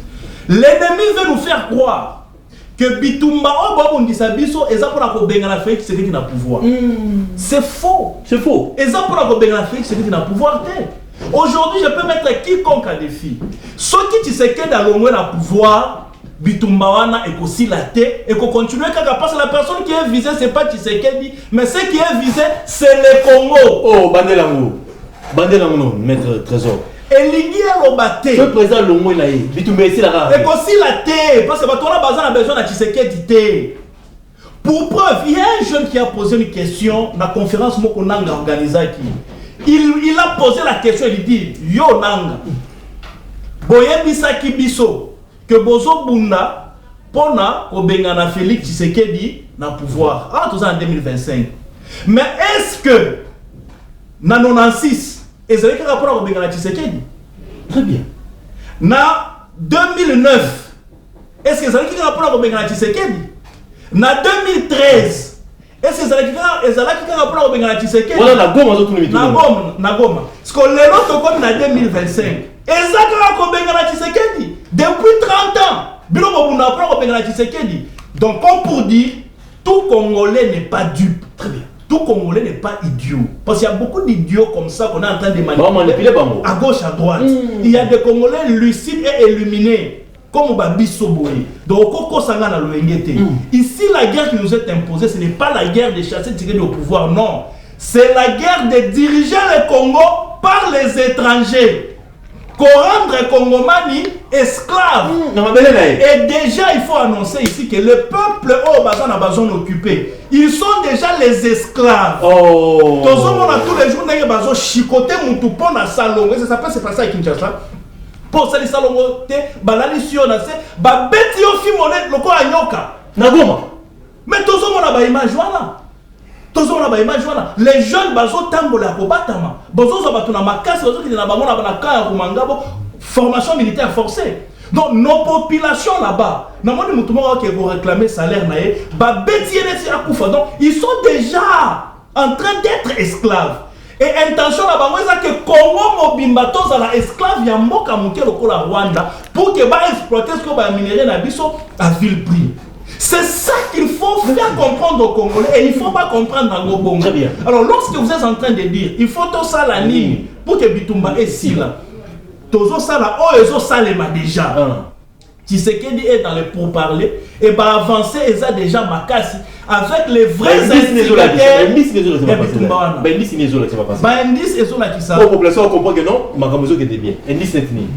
L'ennemi veut nous faire croire que Bitumba Obo Bundisabiso est pour la Kobenga la Félix c'est qui n'a pouvoir. C'est faux. C'est faux. Et ça pour la Kobenga la Félix c'est qui n'a pouvoir. Aujourd'hui, je peux mettre quiconque à défi. Ceux qui tu sais que dans le monde pouvoir, Bitumbawana et aussi la tête et qu'on continue parce que la personne qui est visée c'est pas Tshisekedi, mais ce qui est visé c'est le Congo. Oh, Bandelango, maître Trésor. Et l'India l'obate. Le président Longo il a eu. Bitumba ici la rare. Et aussi la tête parce que toi là besoin de Tshisekedi. Pour preuve, il y a un jeune qui a posé une question dans la conférence qu'on a organisée qui. Il a posé la question, il dit Yo Nanga, Boye Bisaki Biso, que Bozo Bunda, Pona, Obengana Félix Tshisekedi, n'a pouvoir. Ah, tout ça en 2025. Mais est-ce que, na 96, et c'est le rapport à Obengana Tshisekedi? Très bien. Na 2009, est-ce que c'est le rapport à Obengana Tshisekedi? Na 2013, est-ce que ça a rapport à Obengana Tshisekedi? Voilà la gomme à tout le monde. Na goma. Parce que les autres comme en 2025. Et ça a Obengana Tshisekedi depuis 30 ans. Bilo Bobuna pour Obengana Tshisekedi. Donc comme pour dire, tout Congolais n'est pas dupe. Très bien. Tout Congolais n'est pas idiot. Parce qu'il y a beaucoup d'idiots comme ça qu'on est en train de manipuler à gauche, à droite. Il y a des Congolais lucides et illuminés. Comme Babiso Boye. Donc, ici, la guerre qui nous est imposée, ce n'est pas la guerre des chassés tirés au pouvoir, non. C'est la guerre de diriger le Congo par les étrangers. Pour rendre Congomani esclaves. Et déjà, il faut annoncer ici que le peuple a besoin occupé. Ils sont déjà les esclaves. Oh. Tous les jours, ils ont chicoté mon toupon dans salon. Et ça c'est pas ça à Kinshasa. Pour ça, les salons, balali si on a fait, beti yo fi monnaie loko anyoka. Nagoma. Mais tous les gens ont une image voilà. Tous les gens ont une image voilà. Les jeunes bazo tambola ko batama. Bazo za batuna makasi bazo ki na bango na kaya ko mangabo. formation militaire forcée. Donc nos populations là-bas, normalement qui vont réclamer salaire, donc ils sont déjà en train d'être esclaves. Et intention là-bas, c'est que Congo Mobimba la esclave ya mboka muke lokola Rwanda pour que ba exploiter ce que ba minerai na biso à vil prix. C'est ça qu'il faut faire comprendre aux Congolais et il ne faut pas comprendre dans nos bons. Alors lorsque vous êtes en train de dire, il faut tout ça la ligne pour que Bitumba est si là. Tout ça là, oh ils ont ça les déjà. Tshisekedi est dans les pourparlers et va avancer et ça déjà makasi avec les vrais instigateurs.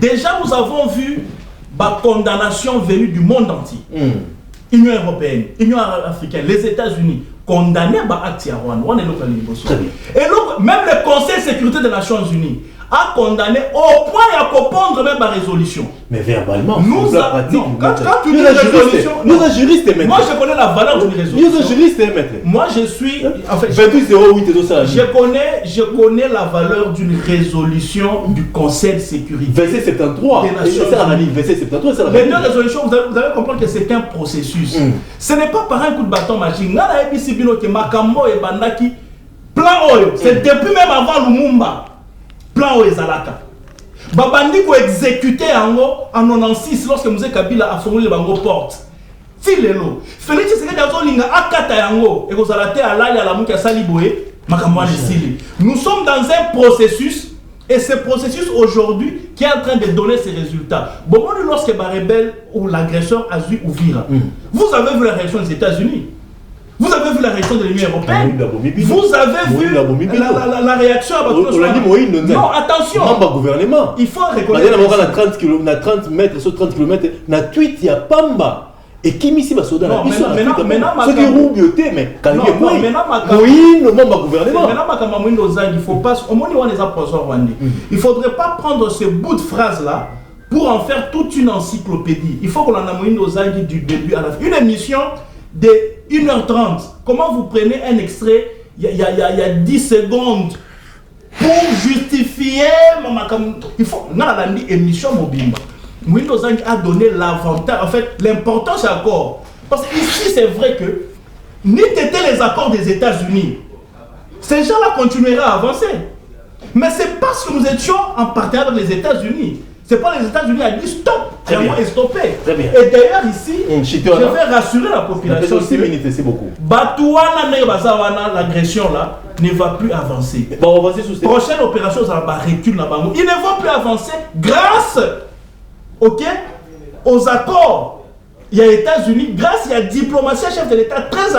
Déjà nous avons vu la condamnation venue du monde entier. Union européenne, Union africaine, les États-Unis condamnés par acte à Rwanda. Et donc, même le Conseil de sécurité des Nations Unies a condamné au point à comprendre même la résolution. Mais verbalement, nous quand tu dis résolution, nous sommes juristes. Moi je connais la valeur d'une résolution. Nous sommes juristes. Moi je suis. En fait, je connais la valeur d'une résolution du Conseil de sécurité. Verset 73. Verset 73, c'est la les deux résolutions, vous allez comprendre que c'est un processus. Ce n'est pas par un coup de bâton magique. C'est depuis même avant Lumumba. Plan Oezalaka. Babandi ko exécuté en 96 lorsque Moussé Kabila a formulé les bango porte. Tilelo. Félix Tshisekedi azolinga akata yango et kozalate alali ala muka saliboé makamwani sili. Nous sommes dans un processus et ce processus aujourd'hui qui est en train de donner ses résultats. Bon, lorsque Barebel ou l'agresseur a vu Ouvira, vous avez vu la réaction des États-Unis. Vous avez vu la réaction de l'Union européenne. Vous avez vu la réaction à non, attention. Gouvernement. Il faut reconnaître. On a 30 mètres, sur 30 km, na tweet, il y a Pamba. Et qui ici va sauter la mission. Ce qui est roubioté, mais quand il y a gouvernement. Il faut pas. Il ne faudrait pas prendre ce bout de phrase-là pour en faire toute une encyclopédie. Il faut qu'on en a du début à la fin. Une émission de 1h30. Comment vous prenez un extrait il y a 10 secondes pour justifier il faut une émission mobile. Windows a donné l'avantage, en fait l'importance encore. Parce que ici c'est vrai que ni t'étais les accords des États-Unis, ces gens-là continueraient à avancer. Mais c'est parce que nous étions en partenariat avec les États-Unis. C'est pas les États-Unis a dit stop, et stoppé. Et d'ailleurs ici, je vais rassurer la population. 6 minutes, c'est beaucoup. L'agression là ne va plus avancer. Prochaine opération, ça va recul là-bas. Ils ne vont plus avancer grâce aux accords. Il y a les États-Unis, grâce à la diplomatie, chef de l'État très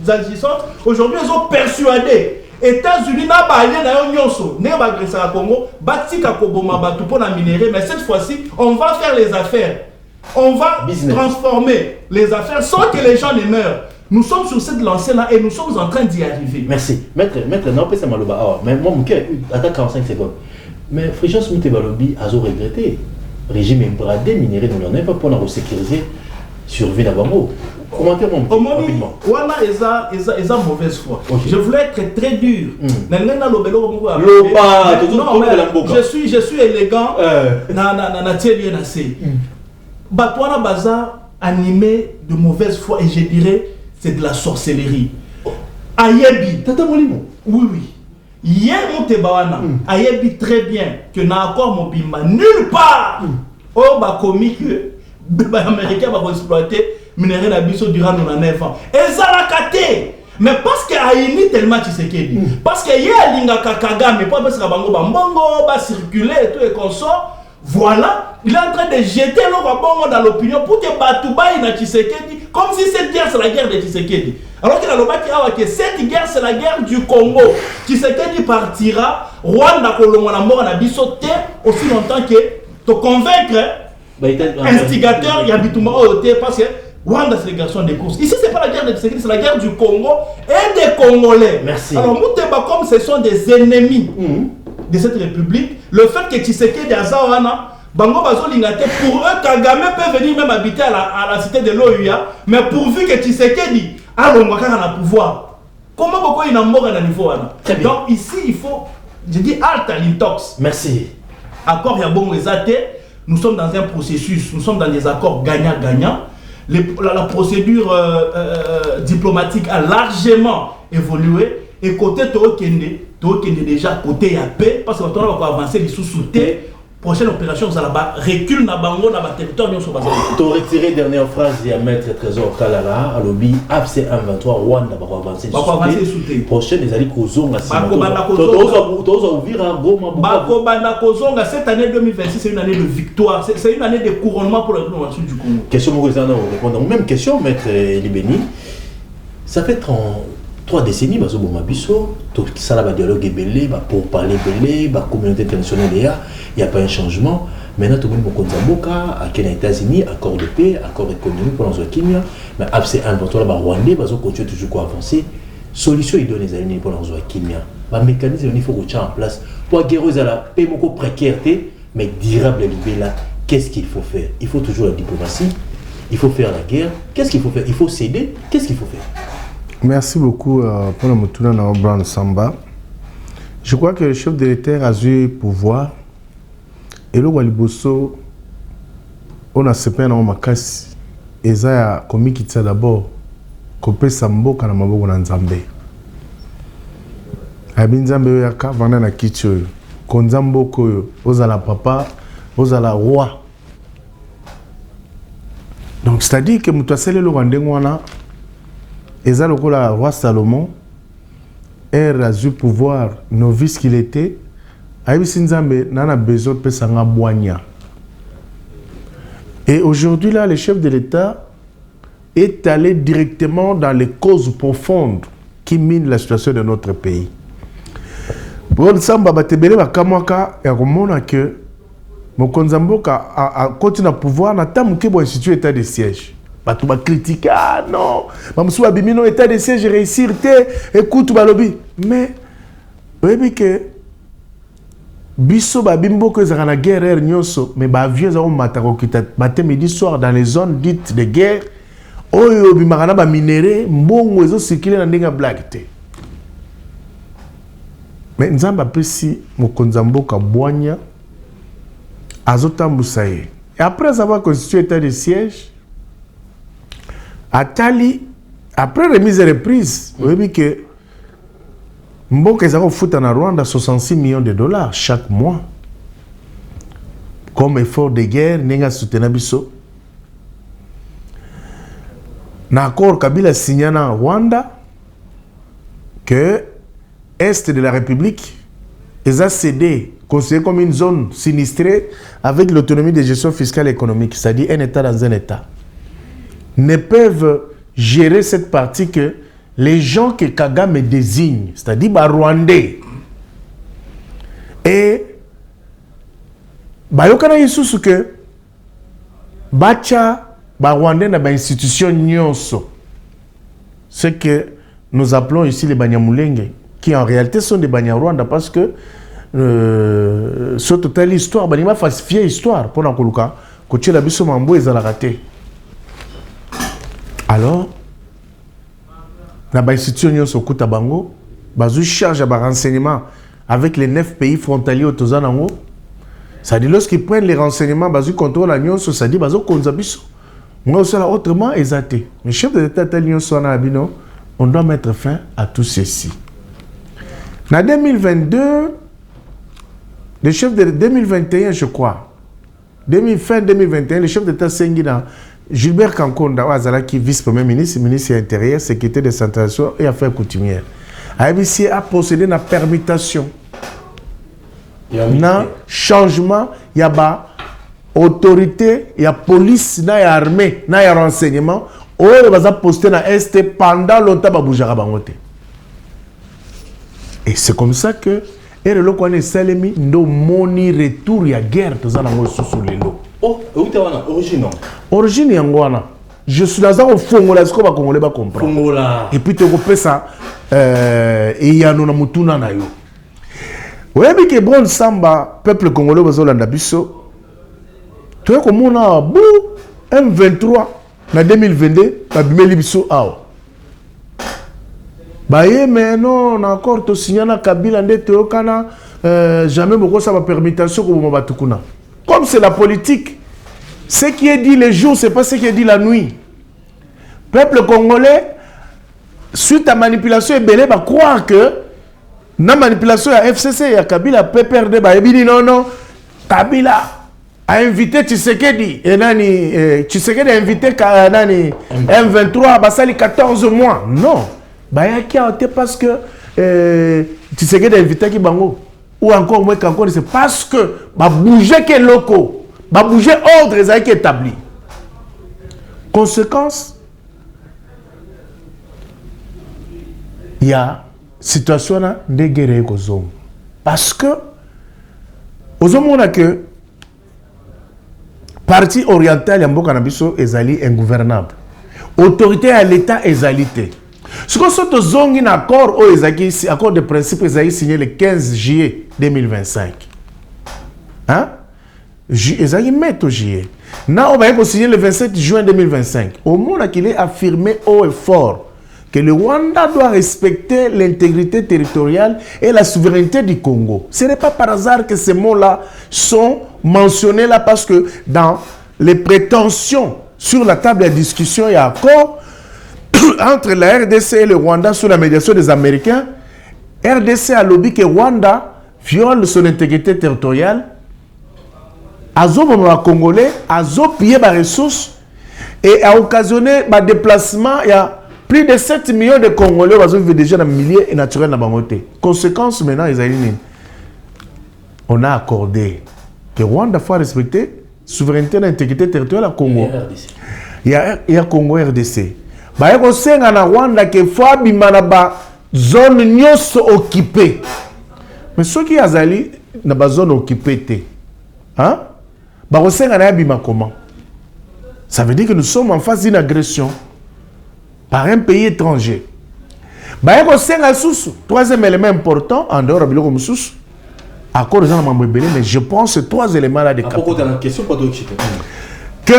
agissante. Aujourd'hui, ils ont persuadé. États-Unis n'a pas allié na nyonso ne ba agresser à Congo batika koboma batu pour la minerai, mais cette fois-ci on va faire les affaires, on va transformer les affaires sans que les gens ne meurent. Nous sommes sur cette lancée là et nous sommes en train d'y arriver. Merci maître non pas ça maloba mais moi mon cœur attends 45 secondes mais Fréchance Mouté Balobi a regretté régime embradé minerai nous n'en pas pour la sécuriser survie na bango. Commentaire rapidement. Voilà, ils ont mauvaise foi. Je voulais être très dur. Je suis élégant. Batouana Baza animé de mauvaise foi et je dirais c'est de la sorcellerie. Ayebi. Oui. Hier Montebawana. Ayebi très bien que n'a encore mon bimba nulle part. Oh bah comique. Les Américains vont exploiter minerai na biso durant 9 ans. Et ça l'a caté. Mais parce qu'il a émis tellement Tshisekedi. Parce qu'il y a Linga Kagame, mais pas parce qu'il va circuler et tout et qu'on sort. Voilà, il est en train de jeter l'eau dans l'opinion pour que Batouba na Tshisekedi, comme si cette guerre c'est la guerre de Tshisekedi. Alors qu'il a le que cette guerre c'est la guerre du Congo. Tshisekedi partira, Rwanda Kolongo na mort na biso aussi longtemps que te convaincre. Instigateur, il y a Bitumba parce que Rwanda c'est les garçons des courses. Ici c'est pas la guerre de Tshisekedi, c'est la guerre du Congo et des Congolais. Merci. Alors Mouteba comme ce sont des ennemis de cette république, le fait que Tshisekedi Azawana, Bango Bazo Lingate, pour eux Kagame peut venir même habiter à la cité de l'OUA, mais pourvu que Tshisekedi a le pouvoir. Comment beaucoup il n'a mort à niveau donc ici il faut, je dis halte à l'intox. Merci. Accord Yabongo Ezate. nous sommes dans un processus, nous sommes dans des accords gagnant-gagnant. La procédure diplomatique a largement évolué. Et côté Tokende déjà côté ya paix, parce que maintenant on va avancer les sous-soutés. Prochaine opération, ça là-bas, recule na bango na territoire nous sommes basés. Tu retiré dernière phrase de maître Trésor Kalala à lobby AFC 123 Rwanda va avancer sous prochaine les alliés kozonga cette année 2026 c'est une année de victoire, c'est une année de couronnement pour la nation du Congo. Question que vous répondre même question maître Libeni. Ça fait 3 décennies bazo boma biso to sala ba dialogue belé ba pour parler belé ba communauté internationale il y a pas un changement. Maintenant tout le monde Konzamboka à Kenya, États-Unis, accord de paix, accord économique pour l'enjeu Kenya, mais après un peu là Rwanda bazo continue toujours quoi avancer. Solution il donne les années pour l'enjeu Kenya. Ba mécanisme il faut que tu en place pour guérir la paix beaucoup précarité mais durable libé là. Qu'est-ce qu'il faut faire? Il faut toujours la diplomatie. Il faut faire la guerre. Qu'est-ce qu'il faut faire? Il faut céder. Qu'est-ce qu'il faut faire? Merci beaucoup pour le Moutouna Naobran Samba. Je crois que le chef de l'État a eu pouvoir. Et le Waliboso, on a ce peine en Makasi. Et ça a commis qui t'a d'abord. Kopé Sambo Kanamabo Nzambe. Abinzambe Yaka Vanda na Kicho. Konzambo Koyo. Ozala papa. Ozala roi. Donc c'est-à-dire que Moutouasele le Rwandengwana. Et ça, le roi Salomon a eu pouvoir novice qu'il était. Et aujourd'hui, là, le chef de l'État est allé directement dans les causes profondes qui minent la situation de notre pays. Pour ça, Mokonzamboka a continué à pouvoir, n'a pas institué état de siège. Tu vas critiquer, ah non, je suis état de siège, j'ai réussi, écoute, mais, vous savez que, biso babimbo que ça na guerre nyonso, mais avions za matako kita matin midi soir dans les zones dites de guerre, oyo bimagana ba minéré, mbongo ezo circuler na ndinga black té. Mais nzamba pesi mokonzamboka boanya azotambusa ye. Et après avoir constitué état de siège, Atali, après remise et reprise, vous voyez que Mboka ezako futa na Rwanda 66 millions de dollars chaque mois. Comme effort de guerre, nenga soutena biso. Na accord Kabila signé na Rwanda que Est de la République est cédé, considéré comme une zone sinistrée avec l'autonomie de gestion fiscale et économique, c'est-à-dire un État dans un État. Ne peuvent gérer cette partie que les gens que Kagame désigne, c'est-à-dire les Rwandais, et bayokana yisusu que bacha ba Rwandais na ba institution nyonso, ce que nous appelons ici les Banyamulenge, qui en réalité sont des Banyarwanda parce que sur toute l'histoire, banima falsifié l'histoire pour n'akoluka, que la biso mambo ezala raté. Alors, na ba institution nyonso kuta bango, bazu charge à ba renseignements avec les 9 pays frontaliers au Tozanango. Ça dit lorsqu'ils prennent les renseignements, bazu contrôle la nyonso, ça dit bazo konzabiso. Moi aussi là autrement exaté. Le chef de l'État tel nyonso na abino, on doit mettre fin à tout ceci. En 2022, le chef de 2021, je crois, fin 2021, le chef d'État Senghina, Gilbert Kankonda, qui est vice-premier ministre, ministre de l'Intérieur, sécurité de centralisation et affaires coutumières, a procédé à la permutation. Il y a un changement, il y a autorité, il y a police, il y a armée, il y a renseignement, il y a posté dans l'Est pendant longtemps. Et c'est comme ça que et le local Salemi no moni retour ya guerre dans la sous les lots. Oh, origine. Origine yangwana. Je suis dans un fongola ce qu'on va congolais ba comprendre. Fongola. Et puis tu repères ça et ya no na mutuna na yo. Ouais mais que bon samba peuple congolais bazolanda biso. Tu es comme on a bou M23 na 2022 ba bimeli biso awa. Baye mais non encore to signé na Kabila ndete okana jamais beaucoup ça va permutation ko mo batukuna comme c'est la politique. Ce qui est dit le jour, c'est pas ce qui est dit la nuit. Peuple congolais, suite à manipulation, Ebele va croire que na manipulation à FCC, à Kabila, PPRD, bah ebini non, Kabila a invité Tshisekedi, et nani, Tshisekedi a invité nani, M23, bah ça les 14 mois. Non, bah yaki a été parce que Tshisekedi a invité qui bango. Ou encore moins qu'encore, c'est parce que bah bouger que locaux, bah bouger ordre ça qui est établi. Conséquence, il y a situation là de guerre aux hommes. Parce que aux hommes on a que partie orientale ya mboka na biso ezali ingouvernable. Autorité à l'état ezalité. Ce qu'on soit aux hommes un accord au ezaki accord de principe ezali signé le 15 juillet 2025. Hein? Ezali met au juillet. Là on va signer le 27 juin 2025. Au moment qu'il est affirmé haut et fort que le Rwanda doit respecter l'intégrité territoriale et la souveraineté du Congo. Ce n'est pas par hasard que ces mots-là sont mentionnés là parce que dans les prétentions sur la table de discussion, il y a accord entre la RDC et le Rwanda sous la médiation des Américains. RDC a lobby que Rwanda viole son intégrité territoriale. Azo bomba congolais, azo piller les ressources et a occasionné un déplacement. Il y a plus de 7 millions de Congolais qui vivent déjà dans le milieu naturel de Bangote. Conséquence, maintenant, on a accordé que Rwanda faut respecter la souveraineté et l'intégrité territoriale à Congo. Il y a Congo RDC. Il y a Rwanda qui faut abimana zone nyos occupée. Mais ceux qui ont dans zone occupée, hein? Comment? Ça veut dire que nous sommes en face d'une agression par un pays étranger. Troisième élément important, en dehors de Biloko Moussous, accord de Jean mais je pense que 3 éléments là de que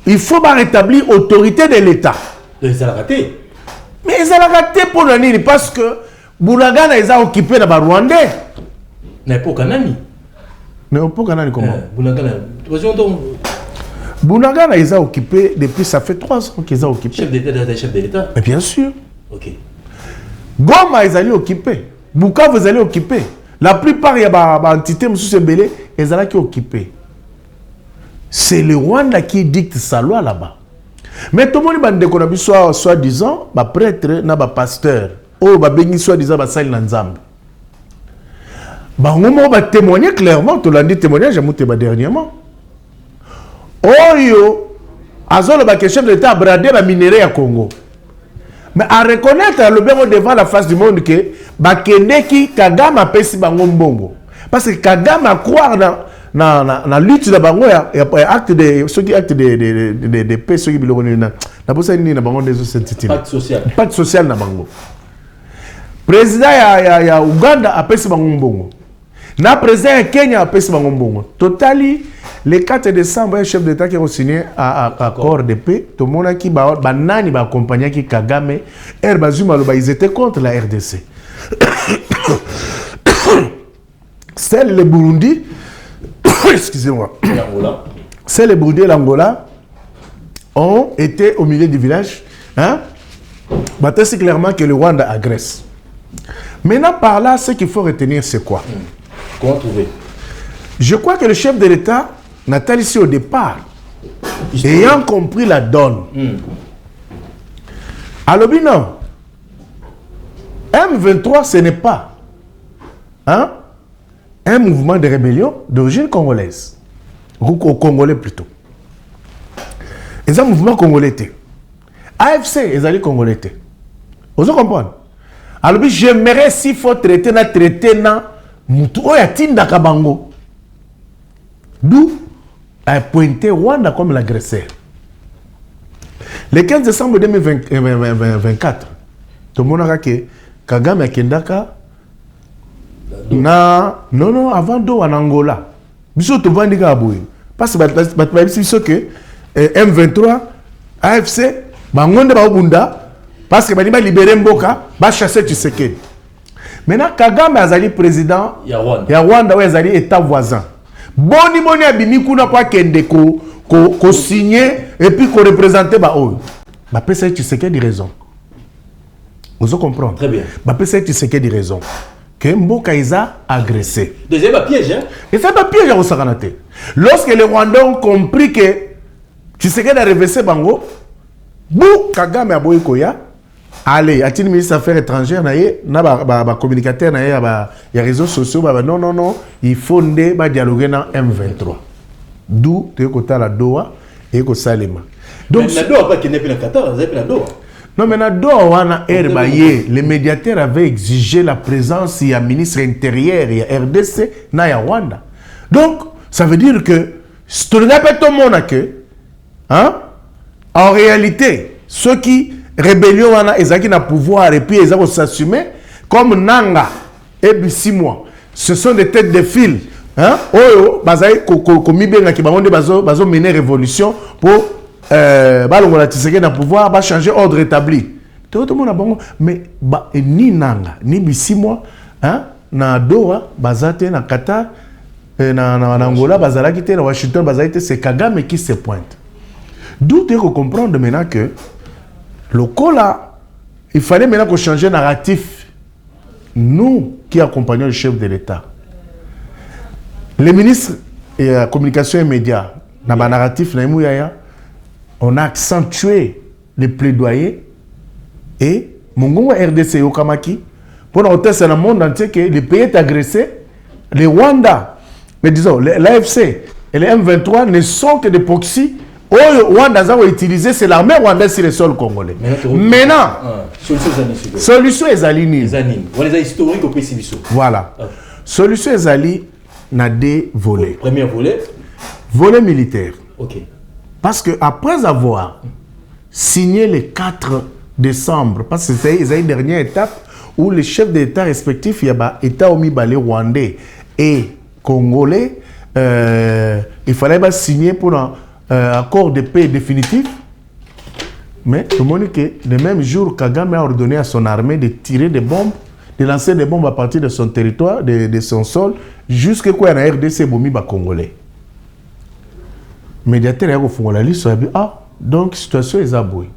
il faut rétablir l'autorité de l'État. Mais ils ont raté. Mais ils ont raté pour le nid parce que Bounagana ils ont occupé dans le Rwandais. Mais pour Kanani. Mais pour Kanani comment? Bounagana. Bounagana, ils ont occupé depuis, ça fait 3 ans qu'ils ont occupé. Chef de l'État. Mais bien sûr. Ok. Goma, ils allaient occuper. Bukavu, vous allez occuper. La plupart, il y a des entités, ils allaient occuper. C'est le Rwanda qui dicte sa loi là-bas. Mais tout le monde dit soi-disant, prêtre, pasteur, ou soi-disant, sali nanzambe. On va témoigner clairement, tu l'as dit témoignage, j'ai dernièrement. Oyo, azolo ba chef de l'État a bradé la minerai à Congo. Mais à reconnaître le bien devant la face du monde que bakende ki Kagame a pesi bango mbongo. Parce que Kagame a croire dans la lutte de bango ya acte de ceux qui acte de paix ceux qui biloko na bossa ni na bango des sociétés. Pacte social na bango. Président ya Uganda a pesi bango mbongo. Na président ya Kenya a pesi bango mbongo. Totally le 4 décembre, un chef d'État qui a signé un accord de paix. Tout le monde qui a accompagné Kagame, ils étaient contre la RDC. C'est le Burundi, excusez-moi, c'est le Burundi et l'Angola ont été au milieu du village. Hein? C'est clairement que le Rwanda agresse. Maintenant, par là, ce qu'il faut retenir, c'est quoi? Comment trouver? Je crois que le chef de l'État, Nathalie, ici au départ, ayant compris la donne, alors non, M23, ce n'est pas un mouvement de rébellion d'origine congolaise, ou congolais plutôt. C'est un mouvement congolais. AFC, ils allaient congolais. Vous comprenez? Alors j'aimerais s'il faut traiter na mutu oya tinda kabango. D'où a pointé Rwanda comme l'agresseur. Le 15 décembre 2024, tout le monde a dit que Kagame a Kendaka non, avant d'eau en Angola. Biso to vandi ka boy. Parce que M23 AFC bangonde ba bunda parce que bani ba libérer Mboka, ba chasser Tshisekedi. Maintenant Kagame azali président ya Rwanda, ouais azali état voisin. boni abimi kuna kwa kende ko signer et puis ko représenter ba oyo ba pesa Tshisekedi raison. Vous comprenez? Très bien. Ba pesa Tshisekedi raison que mboka isa agressé. Deuxième piège hein. Et ça va piège au Sakanate. Lorsque les Rwandais ont compris que Tshisekedi a reversé bango, bou Kagame a boy koya, allez, a-t-il ministre des Affaires étrangères na ba communicateur na ya réseaux sociaux non, il faut dialoguer dans M23. D'où tu es la Doha et ko Salema. Donc la Doha pas qu'il n'est plus la Qatar, vous avez la Doha. Non mais la Doha wana herbaye, les médiateurs avaient exigé la présence du ministre intérieur et RDC na ya Rwanda. Donc ça veut dire que tout le monde que hein, en réalité ceux qui rébellion wana ezaki na pouvoir et puis ils vont s'assumer comme Nanga et Bissimo. Ce sont des têtes de file. Hein? Oyo bazai komi benga ki bango bazo mener révolution pour balongola Tshisekedi na pouvoir ba changer ordre établi. Tout le monde a bon mais ni Nanga ni Bissimo hein na Doha bazate na Qatar na Angola bazalaki te na Washington bazate c'est Kagame qui se pointe. D'où tu comprendre maintenant que le là, il fallait maintenant qu'on change le narratif. Nous qui accompagnons le chef de l'État, les ministres et la communication et médias, dans le narratif, on a accentué les plaidoyers et mon RDC Okamaki pour nous tester dans le monde entier que les pays est agressé, les Rwanda, mais disons, l'AFC et les M23 ne sont que des proxys. Rwanda a utilisé, c'est l'armée rwandaise sur le sol congolais. Maintenant, solution est alinée. Voilà, historique au pays. Voilà. Solution est alinée dans deux volets. Premier volet. Volet militaire. Ok. Parce que après avoir signé le 4 décembre, parce que c'est la dernière étape où les chefs d'État respectifs, il y a l'État omibale rwandais et congolais, il fallait signer pour accord de paix définitif, mais tout le monde dit que le même jour, Kagame a ordonné à son armée de tirer des bombes, de lancer des bombes à partir de son territoire, de son sol, jusqu'à quoi il y a un RDC bomi congolais. Médiateur a fait la liste, donc situation est abouée.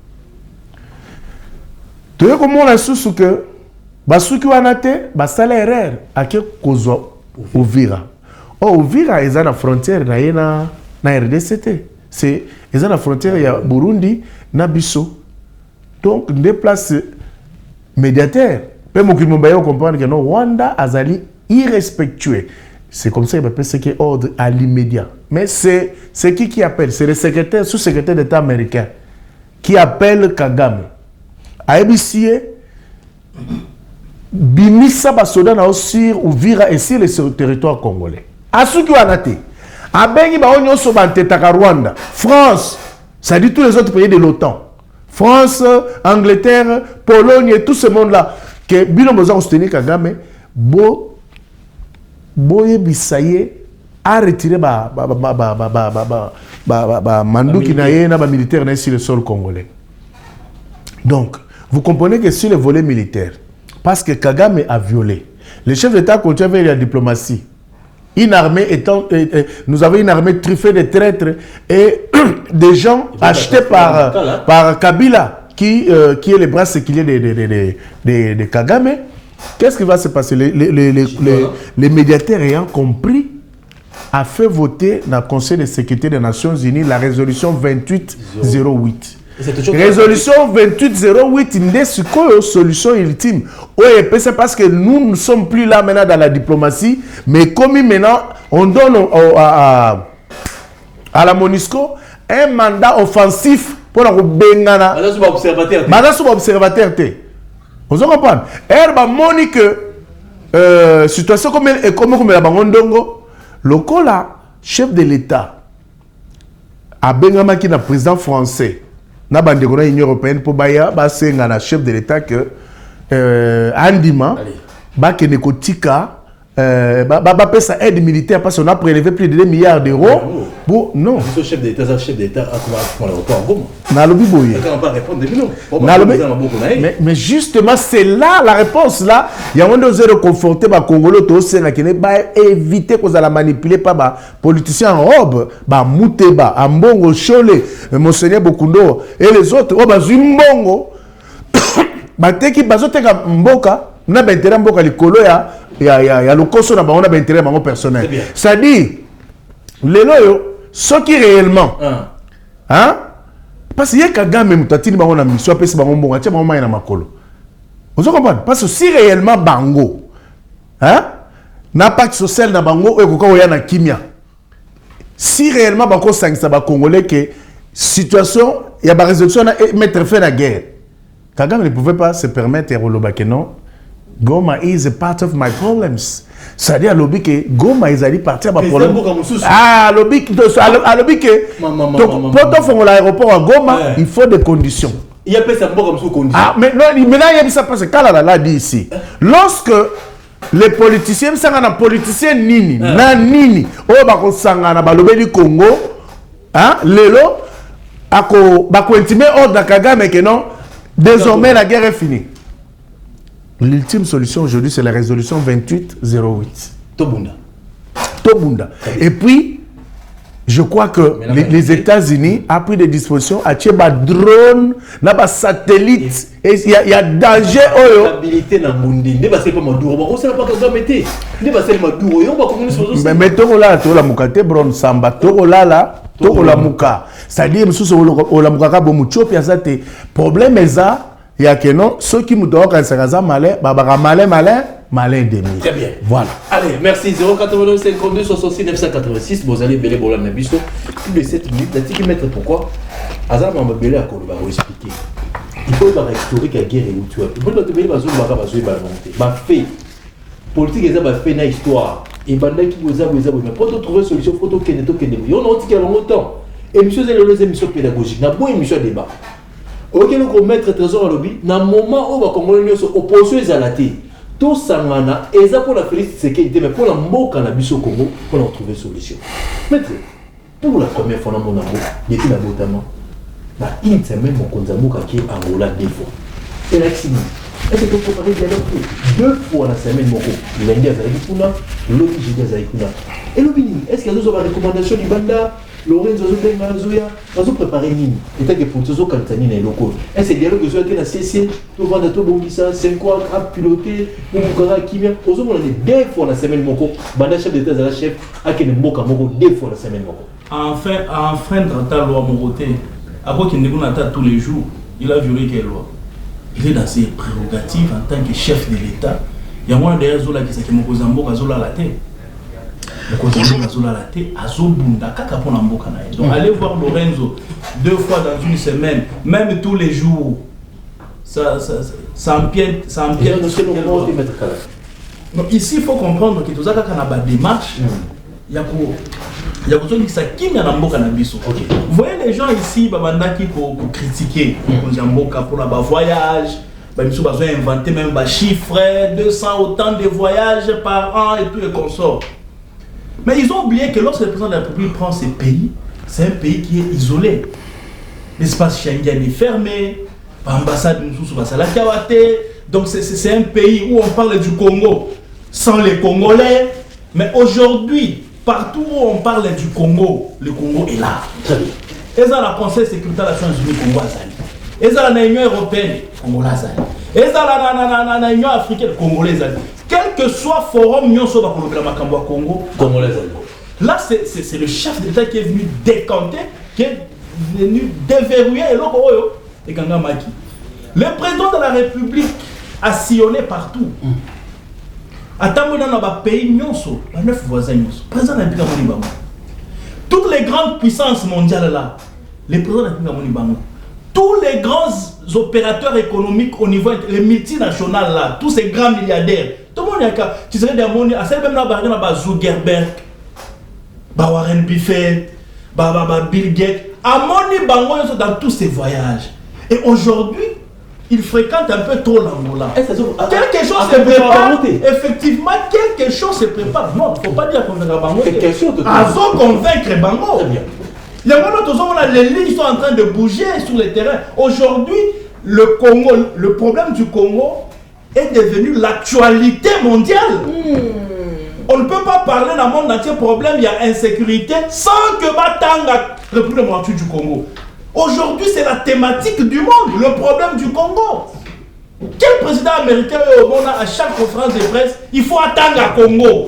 Tu vois comment on a sous que ceux qui ont été, ça l'erreur à qui cause Uvira. Uvira est à la frontière na RDCT. C'est la frontière, il y a Burundi, Nabiso. Donc, des places médiataires. Même si on comprend que non, Rwanda Azali irrespectueux. C'est comme ça qu'il appelle ce qui est ordre à l'immédiat. Mais c'est qui appelle? C'est le secrétaire, sous-secrétaire d'État américain qui appelle Kagame. À ABC, Bimisa Basoda na aussi Uvira et sur le territoire congolais. À ceux qui ont été. Abengi ba onyo so bantetaka Rwanda, France, ça dit tous les autres pays de l'OTAN. France, Angleterre, Pologne et tout ce monde-là que bino besoin soutenir Kagame, boye bisaye a retiré mandou qui n'a na ba militaire na sur le sol congolais. Donc, vous comprenez que sur le volet militaire, parce que Kagame a violé, les chefs d'État continuent avec la diplomatie. Une armée nous avons une armée truffée de traîtres et des gens achetés par Kabila qui est le bras séculier de Kagame. Qu'est-ce qui va se passer? Les médiateurs ayant compris a fait voter dans le Conseil de sécurité des Nations Unies la résolution 2808. Résolution 2808, une des solutions ultimes. Oui, c'est parce que nous ne sommes plus là maintenant dans la diplomatie, mais comme maintenant, on donne à la MONUSCO un mandat offensif pour la Bengana. Madame observateur. Vous comprenez? Herba Monique, situation comme la Bangondongo, le chef de l'État, à Bengama qui est le président français. Na bandekona Union européenne pour baya ba senga na chef de l'État que andima ba kenekotika ça aide militaire parce qu'on a prélevé plus de 2 milliards d'euros. Bon, non. Le chef d'État a comment l'aéroport en Goma. Nalobi Boye. On va pas répondre de nous. Mais justement, c'est là la réponse là. Il y a un de zéro conforté par Congolais au Sénat qui n'est pas éviter qu'on la manipuler par les politiciens en robe, bah Mouteba, Ambongo, Cholé, Monseigneur Bokundo et les autres. Oh bah Zimbongo. Bah teki bazote ka mboka, na ba intérêt mboka likolo ya lokoso na ba on a ba intérêt bango personnel. Ça dit les loyo ceux qui réellement hein parce que Kagame mutatini bango na mission apesi bango mbonga tia bango mai na makolo. Vous comprenez parce que si réellement bango hein na pacte social na bango e koka oya na kimia. Si réellement bango sangisa ba congolais que situation ya ba résolution na mettre fin à la guerre. Kagame ne pouvait pas se permettre de non. Goma is a part of my problems. C'est-à-dire que Goma is allé partir à problème. Ah, lobby que pour faire l'aéroport à Goma, il faut des conditions. Il y a pas ça comme sous condition. Ah, mais non, maintenant il y a ça parce que Kalala l'a dit ici. Lorsque les politiciens, ça na politicien nini, na nini, oh bako sangana balobe du Congo, hein, lelo bako intimer ordre Kagame que non. Désormais, la guerre est finie. L'ultime solution aujourd'hui, c'est la résolution 2808. Tobunda. Tobunda. Et puis, je crois que les États-Unis ont pris des dispositions à tirer des drones, des satellites. Et il y a danger. Stabilité dans le monde. Ne pas seulement Maduro. On ne sait pas comment mettre. Ne pas seulement Maduro. On va commencer sur ça. Mais Togola, Togola Mukate, Bron Samba, Togola là. Togola Muka. C'est-à-dire, Ola Mukaka Bomucho, puis ça, le problème est ça. Il y a que non, ceux qui me donnent quand c'est malin, malin demi. Très bien. Voilà. Allez, merci. 089 52 66 986. Vous allez belé bola na biso. Plus de 7 minutes. La tique mettre pourquoi Azar m'a belé à quoi va expliquer. Il faut avoir historique à guerre et où tu as. Il faut te belé bazo baka bazo balmonté. Ba fait. Politique est ça ba fait na histoire. Et banda qui vous a mais pour trouver solution photo keneto kenebo. On a dit qu'il y a longtemps. Émission c'est les émissions pédagogiques. Na bonne émission débat. Ok, nous mettre trésor à lobby. Dans le moment où on va commencer à opposition ezalati. Tout sangana et ça pour la félicité mais pour la mot cannabis au Congo pour trouver solution. Maître, pour la première fois dans mon amour, depuis la notamment, une semaine mon konzamu qui est Angola 2 fois. C'est l'accident. Est-ce que vous préparez dialogue 2 fois la semaine mon coup. Lundi à Zaïkouna, l'autre jeudi à Zaïkouna. Et le bini, est-ce qu'il y a d'autres recommandations du Banda? Lorenzo Zoya, nous préparer Nini. Et tant que pour tous les Kantani et locaux. Est-ce que dialogue que vous avez cessé, tout le monde a tout bon qui ça, 5 quoi, grave piloté, ou Moukara Kimia. Aux hommes, on a 2 fois la semaine mon coup. Banda chef d'État, la chef, à quel Mboka Moko 2 fois la semaine mon coup. Enfin, dans la loi Moroté, à quoi qu'il ne attaque tous les jours, il a violé quelle loi? Il est dans ses prérogatives en tant que chef de l'État. Il y a moins derrière Zola qui s'est fait Moko Zambo, Zola la tête. Donc allez voir Lorenzo 2 fois dans une semaine, même tous les jours. Ça empiète. Donc ici, il faut comprendre que tout ça, quand on a des démarches, il y a besoin de ça qui n'a pas cannabis. Vous voyez les gens ici, qui pour critiquer pour la voyage. Ils ont inventé même des chiffres, 200 autant de voyages par an et tout et consorts. Mais ils ont oublié que lorsque le président de la République prend ces pays, c'est un pays qui est isolé. L'espace Schengen est fermé, l'ambassade de Moussou à la Kawate. Donc c'est un pays où on parle du Congo sans les Congolais. Mais aujourd'hui, partout où on parle du Congo, le Congo est là. Et ça, la Conseil de sécurité des Nations Unies, Congo Azali. Et ça, l'Union européenne, Congo Azali. Et ça, l'Union africaine, Congolais Azali. Quel que soit forum, nous sommes au Congo. Là, c'est le chef d'État qui est venu décanter, qui est venu déverrouiller et Kangamaki. Le président de la République a sillonné partout. Attends, dans le pays, nous sommes 9 voisins. Président de la République, toutes les grandes puissances mondiales là, les présidents de la République, tous les grands opérateurs économiques au niveau, les multinationales là, tous ces grands milliardaires, tout le monde est là. Tu sais, à celle même là, Zuckerberg, Warren Buffett, Bill Gates, Amoni Bango dans tous ces voyages. Et aujourd'hui, il fréquente un peu trop l'Angola. Quelque chose se prépare, effectivement, quelque quelque chose se prépare. Non, il ne faut pas dire convaincre Bango. C'est question de convaincre Bango. Très bien. Il y a les lignes sont en train de bouger sur les terrains. Aujourd'hui, le Congo, le problème du Congo est devenu l'actualité mondiale. On ne peut pas parler dans le monde entier problème, il y a insécurité, sans que Batanga, le République démocratique du Congo. Aujourd'hui, c'est la thématique du monde, le problème du Congo. Quel président américain au monde, à chaque conférence de presse, il faut attendre à Congo.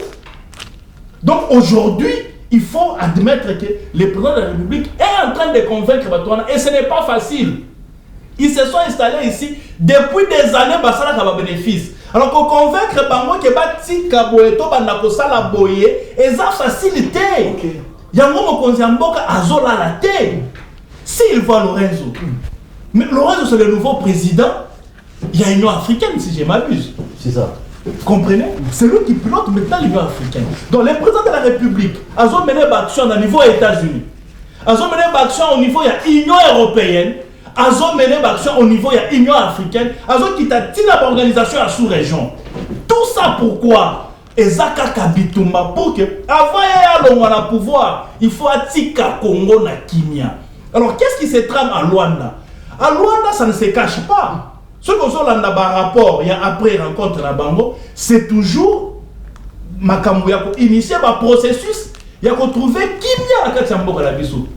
Donc aujourd'hui, il faut admettre que le président de la République est en train de convaincre Batouana, et ce n'est pas facile. Ils se sont installés ici depuis des années, Bassala Kaba bénéfice. Alors qu'on convaincre Bango que Bati Kaboeto Bandakosa la boye, et ça facilité. Yango Mokonzi Mboka Azola la terre. S'il voit Lorenzo, mais Lorenzo c'est le nouveau président, il y a l'Union africaine si je m'abuse. C'est ça. Comprenez? C'est lui qui pilote maintenant l'Union africaine. Donc le président de la République a mené l'action au niveau des États-Unis. A mené l'action au niveau de l'Union européenne. A mené l'action au niveau de l'Union africaine. A quitté l'organisation à la sous-région. Tout ça pourquoi? Ezaka Kabitumba pour que avant de pouvoir, il faut attika Congo na Kimia. Alors qu'est-ce qui se trame à Luanda? À Luanda, ça ne se cache pas. Ce qu'on a dans le rapport, il y a après rencontre na Bango, c'est toujours Makambu Yako initier un processus, il y a qu'on trouver Kimia na Katsamboko la Bissou.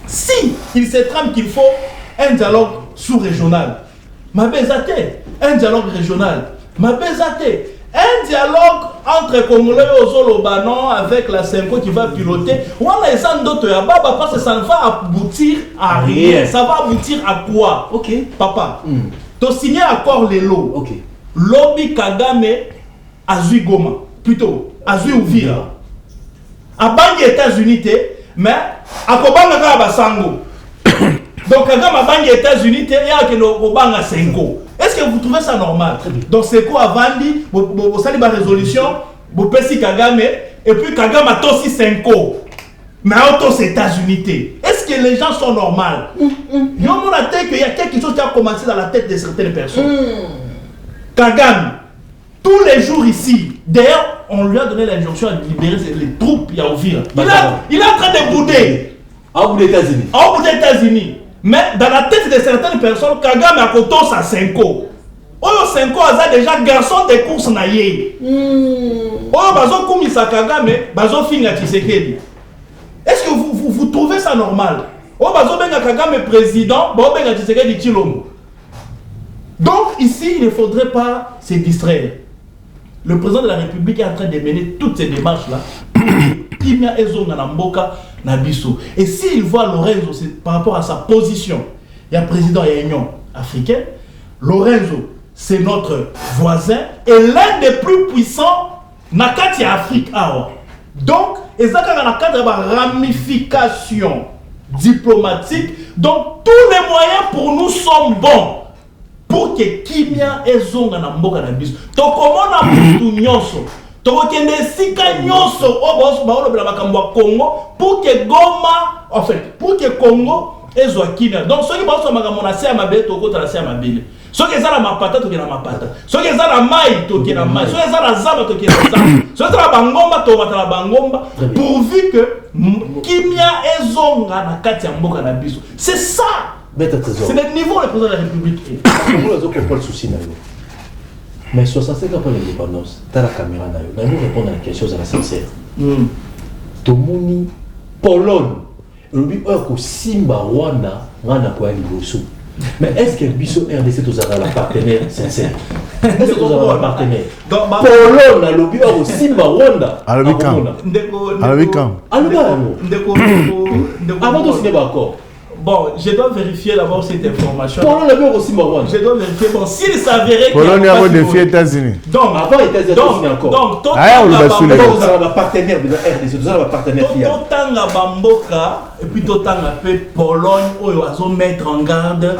Si il se trame qu'il faut un dialogue sous-régional, ma bezate, un dialogue régional, ma bezate, un dialogue entre Congolais et Zolobanon avec la Senko qui va piloter. Voilà les gens d'autres parce que ça ne va aboutir à rien. Ça va aboutir à quoi? Ok. Papa, tu as signé accord les lots. Ok. Lobby Kagame Azui Goma. Plutôt, Azui Ouvira. À Bangi États-Unis, mais à Kobanga Kabasango. Donc Kagame à Bangi États-Unis, il y a que Kobanga Senko. Est-ce que vous trouvez ça normal? Donc c'est quoi avant dit, vous savez ma résolution, vous pensez Kagame, et puis Kagame a aussi 5 ans. Mais aux États-Unis, est-ce que les gens sont normaux? Il y a quelque chose qui a commencé dans la tête de certaines personnes. Kagame, tous les jours ici, d'ailleurs, on lui a donné l'injonction de libérer les troupes à Ouvira. Il est en train de bouder. En bout des États-Unis. En bout des États-Unis. Mais dans la tête de certaines personnes, Kagame a coton sa 5 ans. Oyo 5 ans, a déjà garçon de course naïe. Oyo bazo kumisa Kagame, bazo finga Tshisekedi. Est-ce que vous trouvez ça normal? Oyo bazo benga Kagame président, bazo benga Tshisekedi Tshilombo. Donc ici, il ne faudrait pas se distraire. Le président de la République est en train de mener toutes ces démarches-là. Kimia Ezonga Namboka Nabiso. Et s'il voit Lorenzo par rapport à sa position, il y a président et Union africaine, Lorenzo, c'est notre voisin et l'un des plus puissants Nakati Afrique. Donc, il y a une ramification diplomatique. Donc, tous les moyens pour nous sont bons. Pour que Kimia Ezonga Namboka Nabiso. Donc, comment on a tout nyonso? Pour que Goma, en fait, pour que Congo et Zouakina. Donc, ceux qui pensent que monacé à ma bête, au côté de la belle. Ceux qui ont ma patate, qui ont ma patate. Ceux qui ont la maille, qui ont la maille. Ceux qui ont la zaba, qui ont la zaba. Ceux qui ont la bangomba, qui ont la bangomba. Pourvu que Kimia et Zonga na Katia Mboka na biso. C'est ça. C'est le niveau du président de la République. Pas le souci. Mais 65 ans pour l'indépendance, tu as la caméra, tu vas répondre à la question à la sincère. Tomoni, Pologne, le Simba, Rwanda, Rwanda pour aller au mais est-ce que Bisso RDC est un partenaire sincère? Est-ce que vous avez un partenaire? Pologne, le Simba, Rwanda. Avant de signer d'accord. Bon, je dois vérifier d'abord cette information. Pologne avait aussi Marwan. Je dois vérifier. Bon, s'il s'avérait que Pologne a défié les États-Unis. Donc, avant les États-Unis encore. Donc, vous avez un partenaire de la RDC, vous avez un partenaire fiable. Totanga Bamboka, et puis Totanga Pologne, où ils vont mettre en garde.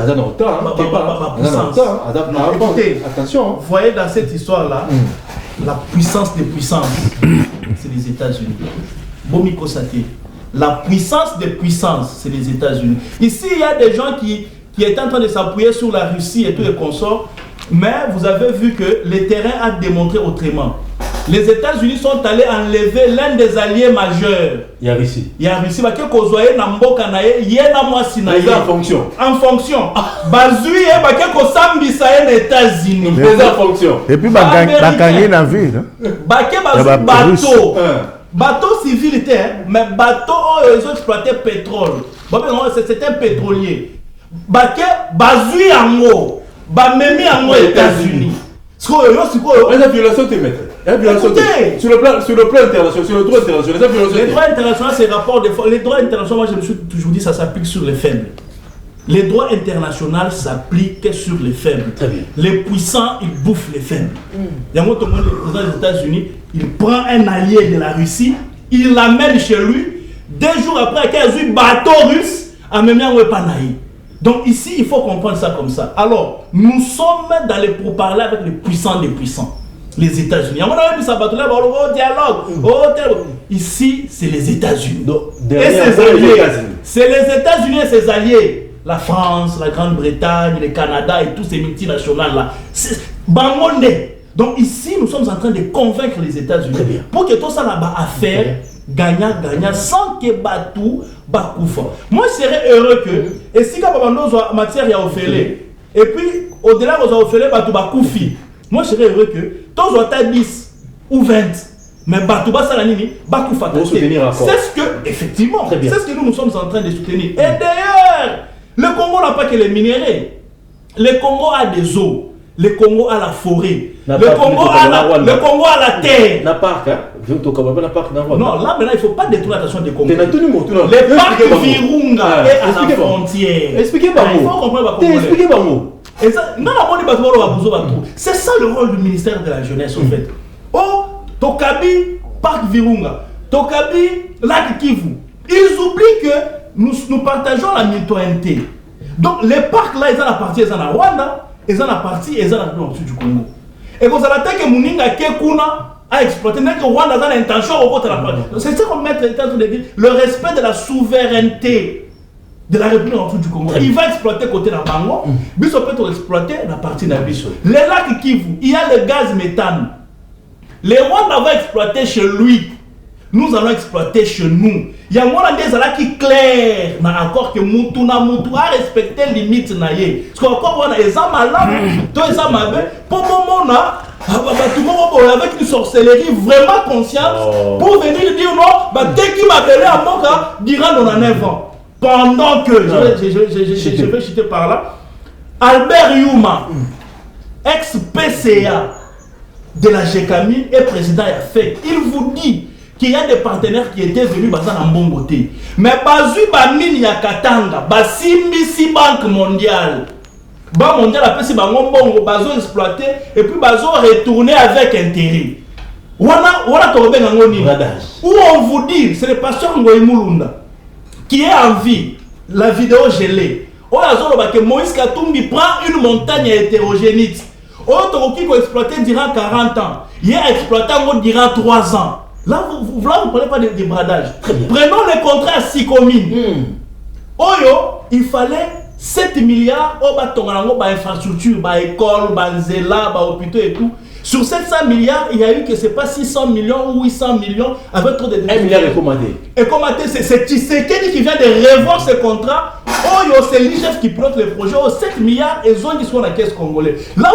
Attention. Vous voyez dans cette histoire-là, la puissance des puissances, c'est les États-Unis. Bomiko Sati. La puissance des puissances, c'est les États-Unis. Ici, il y a des gens qui étaient en train de s'appuyer sur la Russie et tous les consorts, mais vous avez vu que le terrain a démontré autrement. les États-Unis sont allés enlever l'un des alliés majeurs. Il y a Russie. Il y a Russie, parce que Kozoye Namboka nae, yena mwasi na ye. En fonction. En fonction. Bazui ye, parce que Kosambi sa ye les États-Unis. En fonction. Et puis, Bakangi na ville. Baké bateau. Bateau civil était, mais bateau, ils ont exploité pétrole. C'est un pétrolier. Baké Bazui Ango. Bamemi Ango États-Unis. La violation de maître. Sur le plan international, sur le droit international, les droits internationaux, c'est rapport de force. Les droits internationaux, moi je me suis toujours dit, ça s'applique sur les faibles. Les droits internationaux s'appliquent sur les faibles. Très bien. Les puissants, ils bouffent les faibles. Il y a un moment, le président des États-Unis, il prend un allié de la Russie, il l'amène chez lui. 2 jours après, il y a un bateau russe à Memia-Wepanaï. Donc ici, il faut comprendre ça comme ça. Alors, nous sommes dans les pourparlers avec les puissants des puissants. Les États-Unis. On a vu ça, au dialogue. Ici, c'est les États-Unis. Et ses alliés. C'est les États-Unis et ses alliés. La France, la Grande-Bretagne, le Canada et tous ces multinationales-là. C'est Bangonde. Donc ici, nous sommes en train de convaincre les États-Unis pour que tout ça là-bas à faire gagnant sans que Batou Bakoufa. Moi, je serais heureux que, et si quand on matière a offert, et puis au-delà de offert Batou Bakoufi, moi je serais heureux que tous ont 10 ou 20, mais Batou Basalanini, Bakoufa. C'est ce que, effectivement, c'est ce que nous sommes en train de soutenir. Et d'ailleurs, le Congo n'a pas que les minéraux. Le Congo a des eaux. Le Congo a la forêt. Le Congo a la terre. La parc, hein? Non, là maintenant il ne faut pas détourner l'attention des Congolais. Le parc Virunga est à la frontière. Expliquez-moi. Il faut comprendre. Expliquez-moi. C'est ça le rôle du ministère de la Jeunesse en fait. Oh, Tokabi, parc Virunga. Tokabi, lac Kivu. Ils oublient que nous partageons la mitoyenneté. Donc les parcs là, ils ont la partie, ils ont la Rwanda. Ils ont la partie, ils ont la partie du Congo. Et quand ça a été que Mouninga Kekuna a exploité, mais que Rwanda a l'intention au côté de la partie. C'est ça qu'on met le respect de la souveraineté de la République du Congo. Il va exploiter côté de la Bango, Bisso peut exploiter la partie de la Bisso. Les lacs Kivu, il y a le gaz méthane. Les Rwanda va exploiter chez lui. Nous allons exploiter chez nous. Il y a des gens qui clair dans l'accord que Moutou a respecté les limites. Parce qu'encore, il y a des gens malades, pour le moment, avec une sorcellerie vraiment consciente, pour venir dire non, dès qu'il m'a appelé à Moka, dira dans 9 ans. Pendant que, je vais chuter par là, Albert Youma, ex-PCA de la GECAMI et président fait, il vous dit qu'il y a des partenaires qui étaient venus en bon côté. Mais Bazui Bamini Yakatanga, Basimbisi Banque mondiale. Banque mondiale a fait Banque Bazo exploité et puis Bazo retourné avec intérêt. Où on vous dit, c'est le pasteur Ngoï Moulunda qui est en vie. La vidéo gelée. Moïse Katumbi prend une montagne hétérogénite. Autre qui a exploité durant 40 ans. Il a exploité durant 3 ans. Là, vous ne parlez pas de bradage. Prenons les contrats à 6 communes. Oyo, il fallait 7 milliards au infrastructure, école, nzela, hôpitaux et tout. Sur 700 milliards, il y a eu que ce n'est pas 600 millions ou 800 millions avec trop de... 1 milliard est commandé. Et commandé, c'est Tshisekedi qui vient de revoir ce contrat. Oyo, c'est l'IGF qui pilote le projet. 7 milliards et zone qui sont dans la caisse congolaise. Là,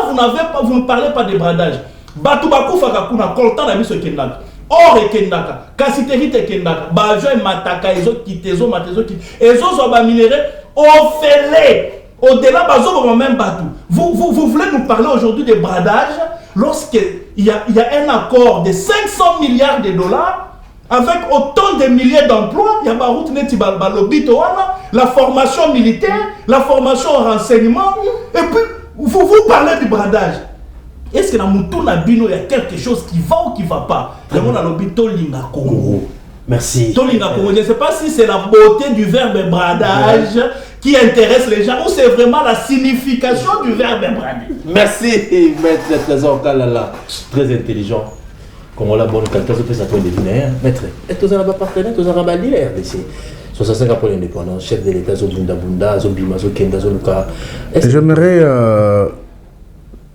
vous ne parlez pas de bradage. Batoubakou Fakakuna, Coltan a mis ce Kendaka. Or et Kendaka, Kassiteri et Kendaka, Bajo et Mataka, et autres qui tezo, matezo qui. Et autres sont minéraux, Ophelé. Au-delà, Bazo va même Batou. Vous voulez nous parler aujourd'hui de bradage lorsqu'il y a un accord de 500 milliards de dollars avec autant de milliers d'emplois. Il y a la formation militaire, la formation au renseignement. Et puis, vous parlez du bradage. Est-ce que dans Moutouna Bino, il y a quelque chose qui va ou qui ne va pas? Vraiment, dans l'hôpital Tolinga Congo. Merci. Tolinga Congo. Je ne sais pas si c'est la beauté du verbe bradage qui intéresse les gens ou c'est vraiment la signification du verbe bradage. Merci, maître Trésor Kalala. Très intelligent. Comme on l'a bonne qualité, ça fait ça pour deviner. Maître, est-ce que vous avez un partenaire, vous avez un leader d'ici? 65 ans pour l'indépendance, chef de l'État, Zobunda Bunda, Zobima, Zokenda, Zoluka. J'aimerais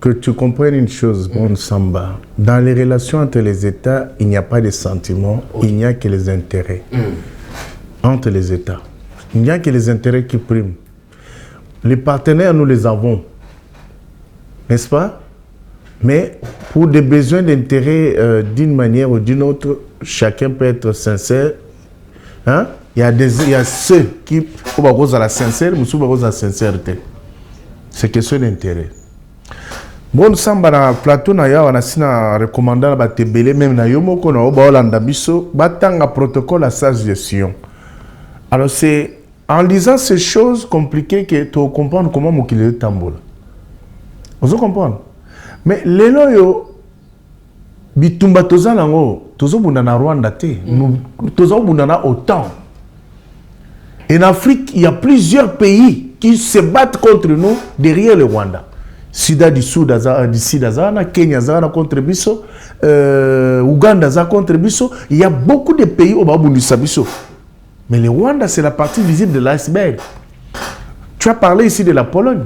que tu comprennes une chose, bon Samba. Dans les relations entre les États, il n'y a pas de sentiments, il n'y a que les intérêts. Entre les États. Il n'y a que les intérêts qui priment. Les partenaires, nous les avons. N'est-ce pas? Mais pour des besoins d'intérêt d'une manière ou d'une autre, chacun peut être sincère. Hein? Il y a ceux qui ont la sincère, mais ceux qui ont la sincérité. C'est question d'intérêt. Bon, Samba na plateau na ya wana sina recommandant ba tebele même na yomo ko na Holanda biso batanga protocole à sa gestion. Alors c'est en lisant ces choses compliquées que tu comprends comment mokile tambola. Vous comprenez? Mais lelo yo bitumba tozala ngo tozo bunda na Rwanda te, tozo bunda na OTAN. En Afrique, il y a plusieurs pays qui se battent contre nous derrière le Rwanda. Sida du Sud, Kenya contre Bisso, Ouganda contre Bisso. Il y a beaucoup de pays au Babundisa Bisso. Mais le Rwanda, c'est la partie visible de l'iceberg. Tu as parlé ici de la Pologne.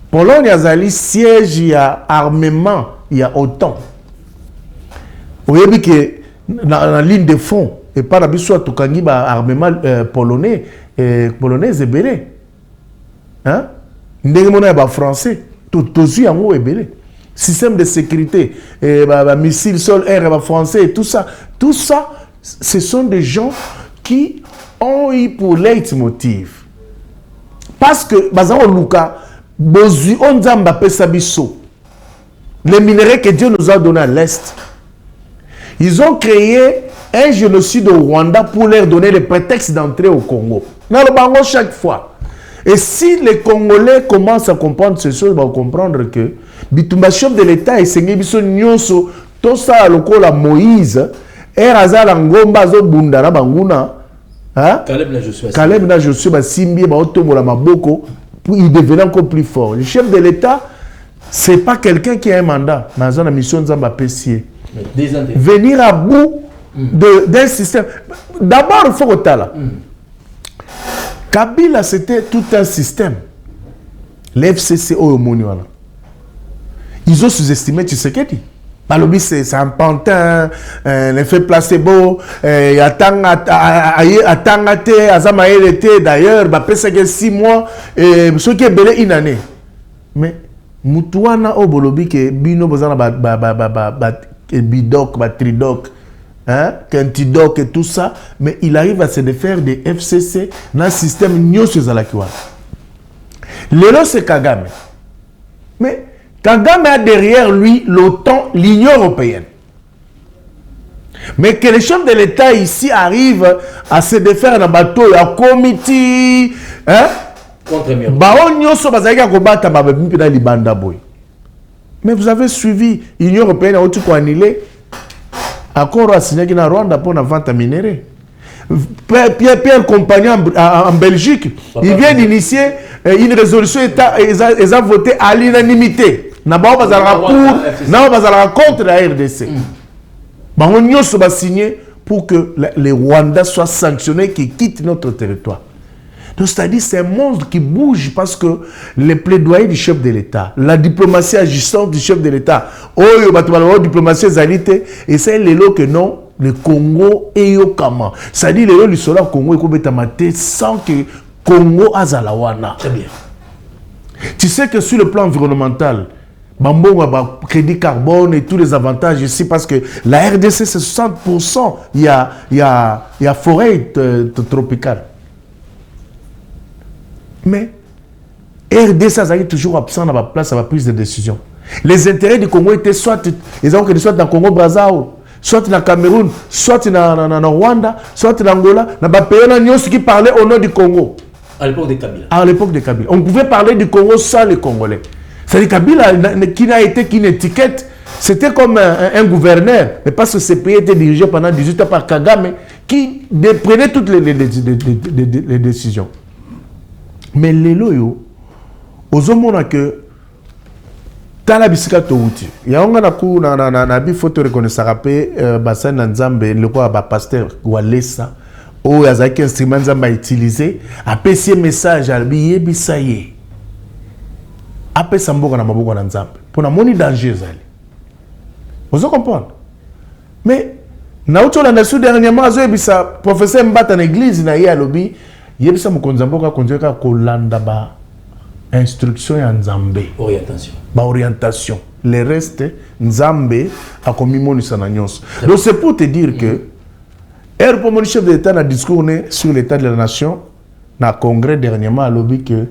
Pologne, il y a un siège, il y a armement, il y a OTAN. Vous voyez que dans la ligne de fond, et par la Bisso, tout armement polonais et belé. Hein? Nous sommes français. Tout système de sécurité, missiles sol-air français et tout ça, ce sont des gens qui ont eu pour leitmotiv. Parce que, les minéraux que Dieu nous a donnés à l'Est, ils ont créé un génocide au Rwanda pour leur donner le prétexte d'entrer au Congo. Dans le Bango, chaque fois. Et si les Congolais commencent à comprendre ces choses, ils vont comprendre que Bitumba chef de l'État et Seigneur Biso Nyonso, tout ça, le la Moïse, et Razal Ngomba zo Bundara Banguna, Caleb na Joshua Simbi, Baotomola Maboko, il devenait encore plus fort. Le chef de l'État, ce n'est pas quelqu'un qui a un mandat dans la mission de Zamba Pessier. Venir à bout d'un système. D'abord, il faut que Kabila, c'était tout un système. L'FCC au Moniwana. Ils ont sous-estimé Tshisekedi. Balobi, c'est un pantin, l'effet placebo, Atangate, Azamaelete, d'ailleurs, Bapesage 6 mois, ce qui est belé une année. Mais, Moutouana au Bolobi, que Bino Bozana, Bidoc, Tridoc, Kentidoc et tout ça, mais il arrive à se défaire des FCC dans le système Nyosho Zalakiwa. Lélo, c'est Kagame. Mais Kagame a derrière lui l'OTAN, l'Union européenne. Mais que les chefs de l'État ici arrivent à se défaire dans le bateau, à comité, mais vous avez suivi l'Union européenne a tout annulé. Accord a signé dans Rwanda pour la vente à minéraux. Pierre Compagnon en Belgique, il vient d'initier une résolution ils ont voté à l'unanimité. N'a pas contre la RDC. On a signé pour que les Rwandais soient sanctionnés, qu'ils quittent notre territoire. Donc, c'est-à-dire c'est un monstre qui bouge parce que les plaidoyers du chef de l'État, la diplomatie agissante du chef de l'État, la diplomatie zalité, et c'est les lots que non, le Congo et Yokama. C'est-à-dire les lots du solar Congo et Kobetamate sans que Congo azalawana. Très bien. Tu sais que sur le plan environnemental, Bambo a crédit carbone et tous les avantages ici parce que la RDC c'est 60%. Il y a forêt tropicale. Mais RDC a toujours absent dans la place à la prise de décision. Les intérêts du Congo étaient soit dans le Congo Brazzaville, soit dans le Cameroun, soit dans le Rwanda, soit en Angola, dans les pays qui parlaient au nom du Congo. À l'époque de Kabila. À l'époque de Kabila. On pouvait parler du Congo sans les Congolais. C'est-à-dire Kabila, qui n'a été qu'une étiquette, c'était comme un gouverneur. Mais parce que ces pays étaient dirigés pendant 18 ans par Kagame, qui prenait toutes les décisions. Mais les loyaux, aux hommes que tala bisika touti ya onga na ku na bi photo reconnaissance rappé bassin na nzambe le quoi ba pasteur Walesa o yazaki instrument nzamba utilisé a pessier message albi bisaye apesa mboka na maboko na nzambe pona moni danger ezali. Vous comprenez? Mais nauti olanda su dernièrement azoyebisa professeur Mbata na église na ye alobi yebisa mokonzi mboka konzeka kolanda ba instruction ya nzambe. Orientation. Ba orientation. Le reste nzambe akomimonisa na nyonso. Donc c'est pour te dire que pour mon chef d'État na discours sur l'état de la nation na congrès dernièrement alobi que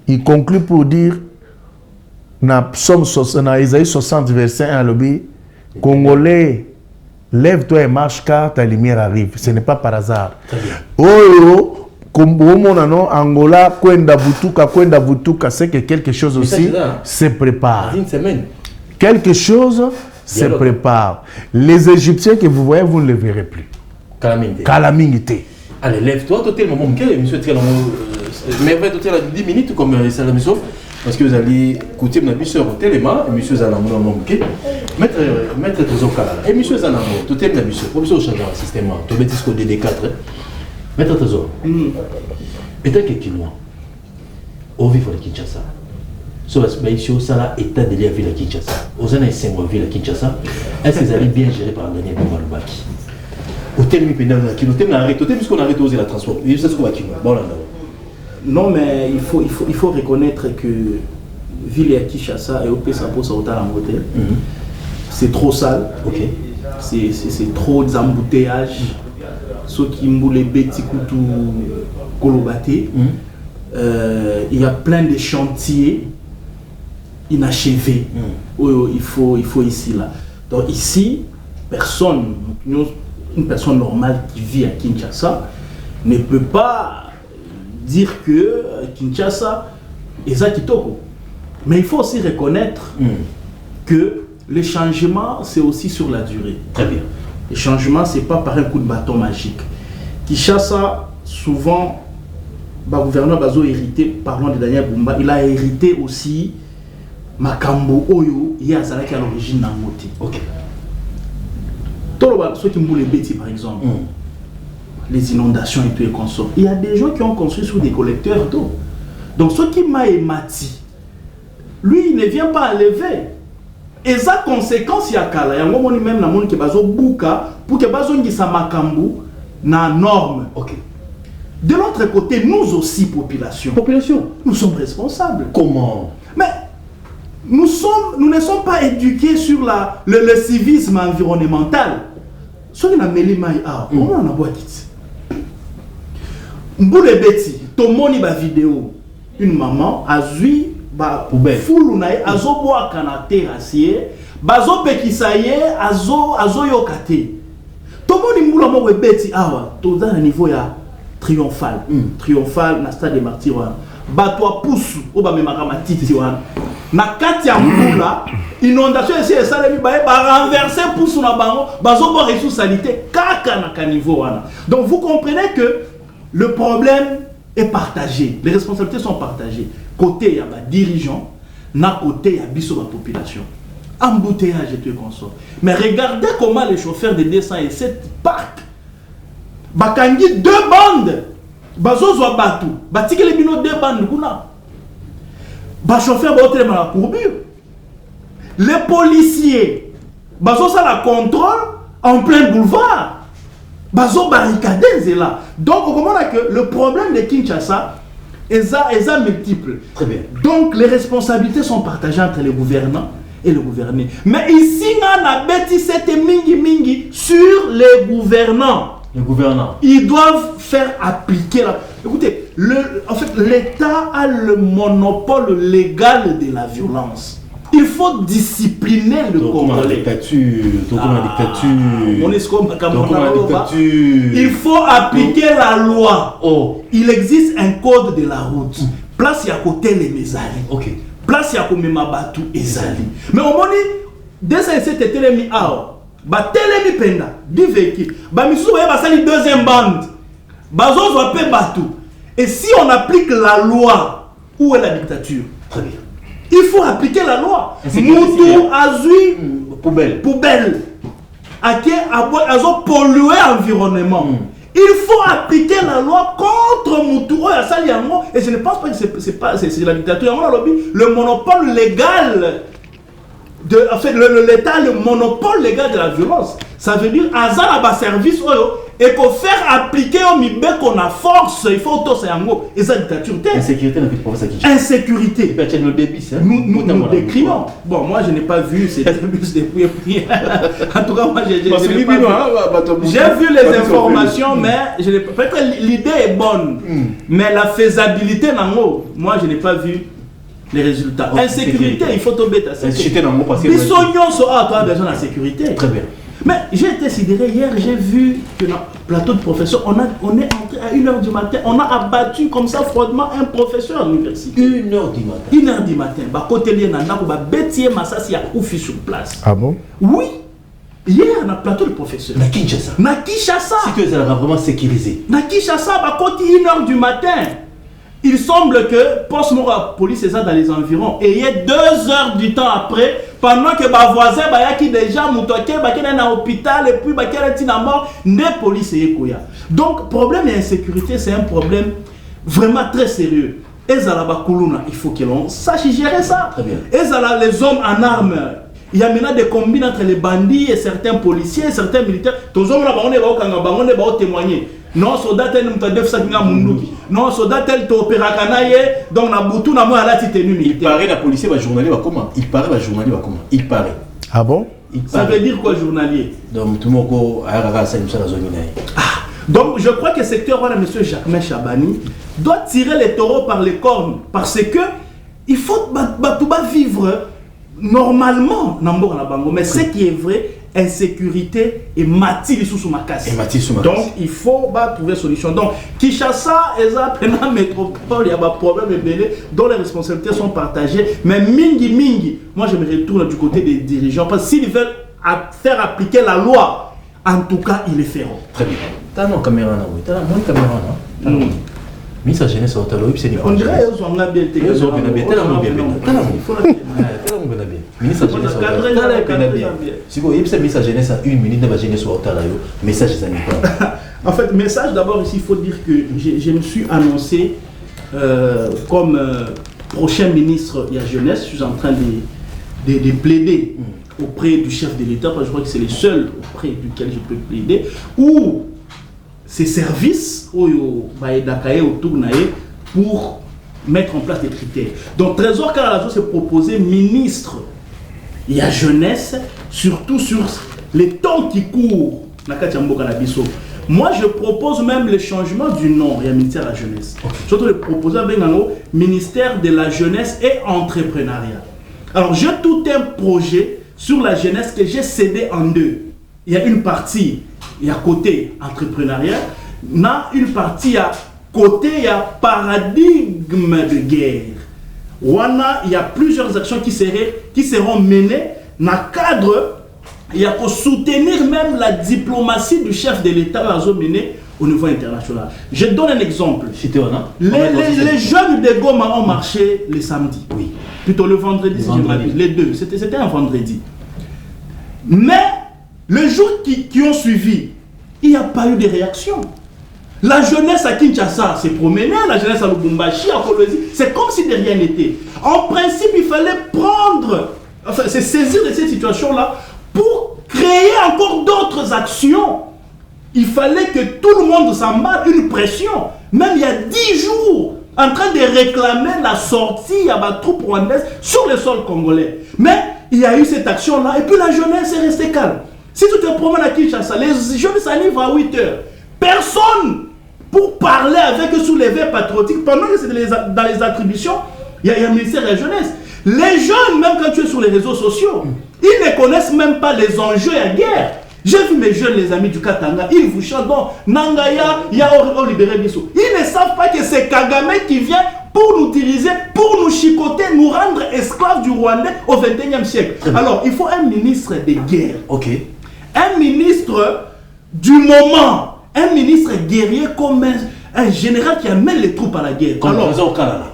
il conclut pour dire na Psaume na Isaïe 60 verset 1 alobi Congolais, lève-toi et marche car ta lumière arrive. Ce n'est pas par hasard. Oh, comme Angola, Kwenda Butuka, c'est que quelque chose aussi se prépare. Une semaine. Quelque chose se prépare. Les Égyptiens que vous voyez, vous ne les verrez plus. Calamité. Allez, lève-toi, toi, tellement mon cœur, monsieur, mais vrai, toi, 10 minutes comme c'est la mission. Parce que vous allez écouter mon ami sur le téléma, et monsieur Zanamo, maître Trésor Kalala, et monsieur Zanamo, tout est mon ami sur le changer le système, tout le discours DD4, maître Trésor, étant que Kinois, au vivre à Kinshasa, sur l'aspect ça là, état de la ville à Kinshasa, aux années 5 villes à Kinshasa, est-ce que vous allez bien gérer par Daniel Boumalbaki? Au thème du pénal, au thème l'arrêt, au thème puisqu'on a arrêté oser la transport, il sait ce qu'on va Kinois, bon là. Non, mais il faut reconnaître que ville à Kinshasa et au PSA pour ça autant l'embouteillage. C'est trop sale. Okay. C'est trop d'embouteillages. Ceux qui mboulent les bêtis coutou kolobaté. Il y a plein de chantiers inachevés. Il faut ici là. Donc ici, une personne normale qui vit à Kinshasa ne peut pas dire que Kinshasa est kitoko. Mais il faut aussi reconnaître que les changements, c'est aussi sur la durée. Très bien. Les changements, ce n'est pas par un coup de bâton magique. Kinshasa, souvent, le gouverneur Bazo hérité, parlons de Daniel Bumba, il a hérité aussi Makambo Oyo, il y a à l'origine d'Angoti. Ok. Ceux qui me les bêtis, par exemple. Les inondations et tout et consorts. Il y a des gens qui ont construit sur des collecteurs d'eau. Donc ce qui m'a émati, lui il ne vient pas enlever. Et ça conséquence il y a kala. Il y a un moment même na monde qui bazo buka pour que bazo ngisa makambu na norme. Ok. De l'autre côté, nous aussi population, nous sommes responsables. Comment? Mais nous ne sommes pas éduqués sur le civisme environnemental. Ce qui n'a mêlé maï on en a boîte. Mboule beti, tomoni ba vidéo, une maman a zui ba foulou nae azo boa kana terrassier, bazo pekisaye azo yokate. Tomoni mboula mo beti awa, to dans le niveau ya triomphal, triomphal na stade des martyrs. Batwa pousu o ba memaka matiti wana. Na kati ya mboula, inondation esi esalemi ba renverser pousu na bango, bazo bo ressources sanitaires kaka na kaniveau wana. Donc vous comprenez que le problème est partagé, les responsabilités sont partagées. Côté il y a des dirigeants, na côté il y a biso la population. Embouteillage et tout consort. Mais regardez comment les chauffeurs de 207 parcs, bakangi 2 bandes, bazo zo batu, batiki les bino 2 bandes kuna. Ba chauffeur ba hôtel la courbure. Les policiers, bazo ça la contrôle en plein boulevard. Bazo barricadé là. Donc on comprend que le problème de Kinshasa est multiple. Très bien. Donc les responsabilités sont partagées entre les gouvernants et le gouverné. Mais ici on a bâti cette mingi sur les gouvernants. Les gouvernants. Ils doivent faire appliquer la... Écoutez, en fait l'État a le monopole légal de la violence. Il faut discipliner le Congolais. Il faut appliquer la loi. Il existe un code de la route. Place à côté les Mezali. Place à côté Mabatu et Zali. Mais au moment dès que c'était télémi télémi penda du véhicule. Misou va passer deuxième bande. Bazo va payer Batu. Et si on applique la loi, où est la dictature? Très bien. Il faut appliquer la loi. Moutou azui poubelle. Azo polluer l'environnement. Il faut appliquer la loi contre Moutouo et Assali Yango. Et je ne pense pas que c'est la dictature. Le monopole légal, en fait, l'État, le monopole légal de la violence. Ça veut dire, Azala service, et qu'on faire appliquer au Mibé qu'on a force, il faut tout ça Yango. Et ça, dictature. Insécurité, n'a plus de professeur qui. Insécurité. Nous décrions. Bon, moi, je n'ai pas vu ces bus depuis. En tout cas, moi, j'ai vu les informations, mais peut-être l'idée est bonne. Mais la faisabilité, moi, je n'ai pas vu les résultats. Insécurité, il faut tomber à sécurité. Ils sont toi besoin de sécurité. Très bien. Mais j'ai été sidéré hier, j'ai vu que dans le plateau de professeur, on est entré à 1h du matin, on a abattu comme ça froidement un professeur à l'université. 1h du matin. 1h du matin. Côté lié nanda ko ba betier Massassi a oufi sur place. Ah bon? Oui. Hier dans le plateau de professeur. Na Kinshasa. Si tu es vraiment sécurisé. Na Kinshasa côté 1h du matin. Il semble que poste mora police est dans les environs et il y a 2 heures du temps après pendant que ma voisin qui déjà mutoke dans un hôpital et puis qui est mort ne police est koya. Donc problème et insécurité c'est un problème vraiment très sérieux. Et zalaba kuluna il faut que l'on sache gérer ça. Très bien. Et zala les hommes en armes. Il y a maintenant des combines entre les bandits et certains policiers, certains militaires. Tous les hommes là on témoigner. Non, soldat tel nous t'adef ça kinga munduki. Non, soldat tel to perakanaye donc na butu na moi la tenue militaire. Il paraît la policier va journalier va comment? Il paraît va journalier va comment? Il paraît. Ah bon? Ça veut dire quoi journalier? Donc tout le monde a ça la zone. Donc je crois que le secteur voilà monsieur Jacquemin Chabani doit tirer les taureaux par les cornes parce que il faut vivre normalement dans na bango mais ce qui est vrai insécurité et mati sous ma casse. Donc il faut trouver solution. Donc Kinshasa est la métropole, il y a des problèmes dont les responsabilités sont partagées. Mais mingi, moi je me retourne du côté des dirigeants parce que s'ils veulent faire appliquer la loi, en tout cas ils le feront. Très bien. T'as une caméra là, t'as une caméra là. Mais ça jeunesse au talo, c'est on dirait qu'ils ont bien intégré. Ils ont bien intégré. Ministre de la jeunesse, si vous avez mis sa jeunesse à 1 minute, de la jeunesse au talo, message des En fait, message d'abord ici, il faut dire que je me suis annoncé comme prochain ministre de la jeunesse. Je suis en train de plaider auprès du chef de l'État, parce que je crois que c'est le seul auprès duquel je peux plaider, ou ces services pour mettre en place des critères. Donc Trésor Karalazo s'est proposé ministre de la jeunesse, surtout sur les temps qui courent. Moi je propose même le changement du nom du ministère de la jeunesse. Surtout le proposer ministère de la jeunesse et entrepreneuriat. Alors j'ai tout un projet sur la jeunesse que j'ai cédé en deux. Il y a une partie, il y a côté entrepreneuriat, une partie à côté, il y a paradigme de guerre. Il y a plusieurs actions qui seront menées dans le cadre, il y a pour soutenir même la diplomatie du chef de l'État mené au niveau international. Je donne un exemple. Les jeunes de Goma ont marché le samedi. Oui. Plutôt le vendredi, si je m'abuse. Les deux. C'était un vendredi. Mais le jour qui ont suivi, il n'y a pas eu de réaction. La jeunesse à Kinshasa s'est promenée, la jeunesse à Lubumbashi, à Kolwezi, c'est comme si de rien n'était. En principe, il fallait se saisir de cette situation-là pour créer encore d'autres actions. Il fallait que tout le monde s'emballe, une pression. Même il y a 10 jours, en train de réclamer la sortie à la troupe rwandaise sur le sol congolais. Mais il y a eu cette action-là, et puis la jeunesse est restée calme. Si tu te promènes à Kinshasa, les jeunes s'arrivent à 8 heures. Personne pour parler avec eux sous les verres patriotiques. Pendant que c'est dans les attributions, il y a un ministère de la jeunesse. Les jeunes, même quand tu es sur les réseaux sociaux, ils ne connaissent même pas les enjeux et la guerre. J'ai vu mes jeunes, les amis du Katanga, ils vous chantent, donc, Nangaya, ya libéré Bissou. Ils ne savent pas que c'est Kagame qui vient pour nous utiliser, pour nous chicoter, nous rendre esclaves du Rwandais au XXIe siècle. Alors, il faut un ministre de guerre. Ok. Un ministre du moment. Un ministre guerrier comme un général qui amène les troupes à la guerre. Alors,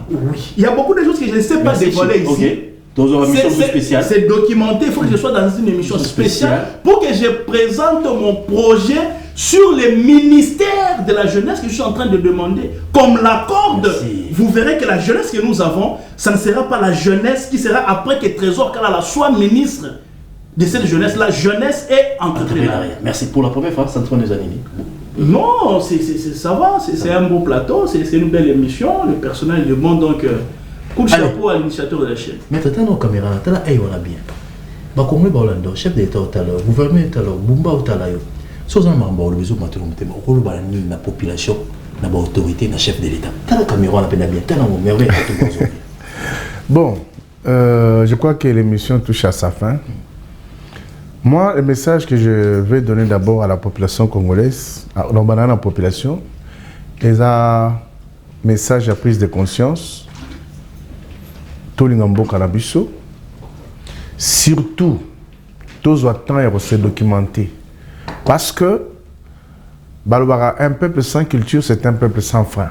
oui. Il y a beaucoup de choses que je ne sais pas dévoiler ici. Okay. Dans une émission spéciale. C'est documenté, il faut que je sois dans une émission spéciale pour que je présente mon projet sur les ministères de la jeunesse que je suis en train de demander, comme l'accorde, vous verrez que la jeunesse que nous avons, ça ne sera pas la jeunesse qui sera après que Trésor Kalala soit ministre de cette jeunesse, la jeunesse est entrepreneuriat. Merci pour la première fois, Antoine Zanini. Non, ça va, c'est un beau plateau, c'est une belle émission, le personnel est bon, donc coup de chapeau à l'initiateur de la chaîne. Mais tu as nos caméras, tu as bien. Bah, comme le Bolando, chef d'État, le gouvernement, le Bumba, le si on a un besoin de la population, de l'autorité, du chef de l'État. Tu as la caméra, tu as bien, tu as la merveille. Bon, je crois que l'émission touche à sa fin. Moi, le message que je vais donner d'abord à la population congolaise, à la population, c'est un message de prise de conscience. Tout le monde canabiso. Surtout, tous les temps de se documenter. Parce que un peuple sans culture, c'est un peuple sans frein.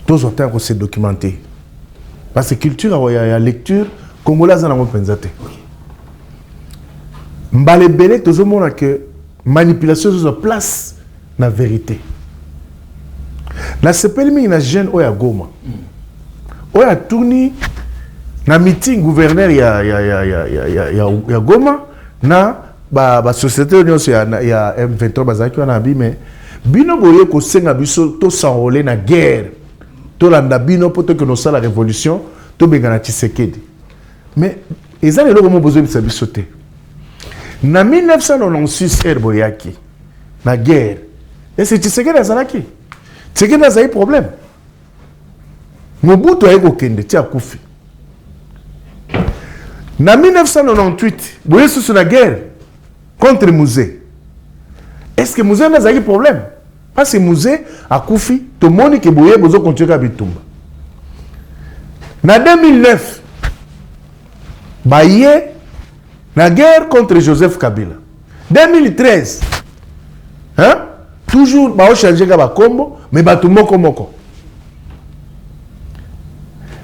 Tous les temps de se documenter. Parce que culture, il y a la lecture, congolaise, on a pensé. Mbalebele, tout le monde a que manipulation se place dans la vérité. La CPLM, il y a jeune Oya Goma. Oya tourné dans meeting gouverneur, il y a Goma, dans la société, il y a M23 Bazaki, mais bino boye ko senga biso to s'enrôler na guerre. To landa bino pour que nous ça la révolution, to bengana Tshisekedi. Mais ils ont le besoin de s'abisoter. En 1996, Herboyaki, la guerre, et c'est Tshisekedi Azalaki. Tshisekedi a un problème. Mobutu a eu aucun de Koufi. En 1998, vous voyez sur la guerre contre Mouzé. Est-ce que Mouzé n'a pas eu problème? Parce que Mouzé a Koufi, tout le monde qui a besoin de continuer à Bitumba. En 2009, Baye, la guerre contre Joseph Kabila. 2013, hein? Toujours, bah, on change de combo, mais bah, tout moko moko.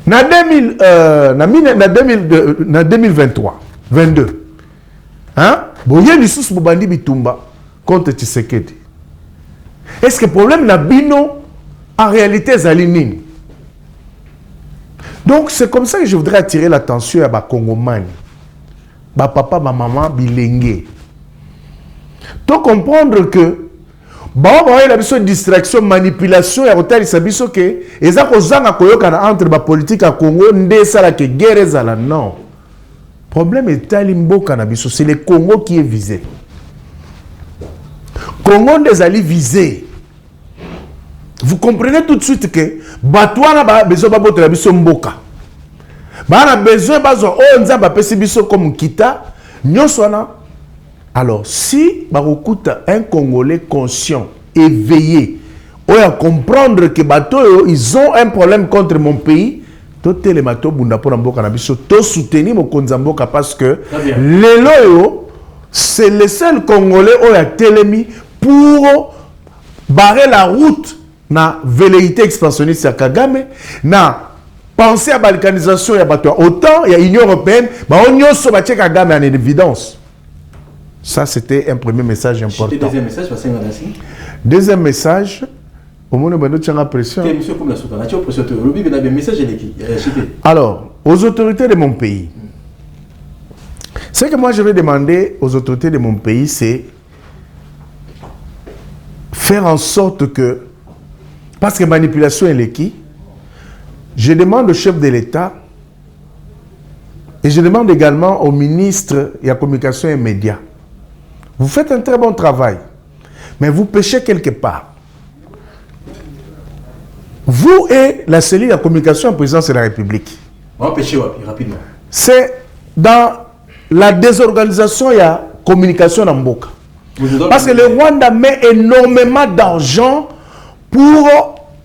En 2023, 22, hein? Boye lissus bobandi bitumba contre Tshisekedi. Est-ce que le problème n'a bino en réalité zalinine? Donc c'est comme ça que je voudrais attirer l'attention à ma Congomani. Ba papa, ma maman, bilingue. Donc comprendre que il y a une distraction, manipulation, il y a une que les entre la politique à Congo, guerre. Non. Le problème est c'est le Congo qui est visé. Congo des alliés visés. Vous comprenez tout de suite que Batouana a besoin de Mboka. On a besoin de comme Kita. Alors, si un Congolais conscient, éveillé, à comprendre que ils ont un problème contre mon pays, soutenir mon Konzamboka parce que les loyaux, c'est le seul Congolais qui a télémi pour barrer la route na velléité expansionniste à Kagame, na penser à balkanisation, autant il y a l'Union européenne, on y a Kagame en évidence. Ça, c'était un premier message important. Deuxième message, deuxième message, au moment où tu as la pression. Alors, aux autorités de mon pays, ce que moi je vais demander aux autorités de mon pays, c'est faire en sorte que, parce que manipulation est qui, je demande au chef de l'État et je demande également au ministre de la Communication et Médias. Vous faites un très bon travail, mais vous pêchez quelque part. Vous et la cellule de la communication en présidence de la République. On va pêcher rapidement. C'est dans la désorganisation et la communication dans Mboka. Parce que le Rwanda met énormément d'argent pour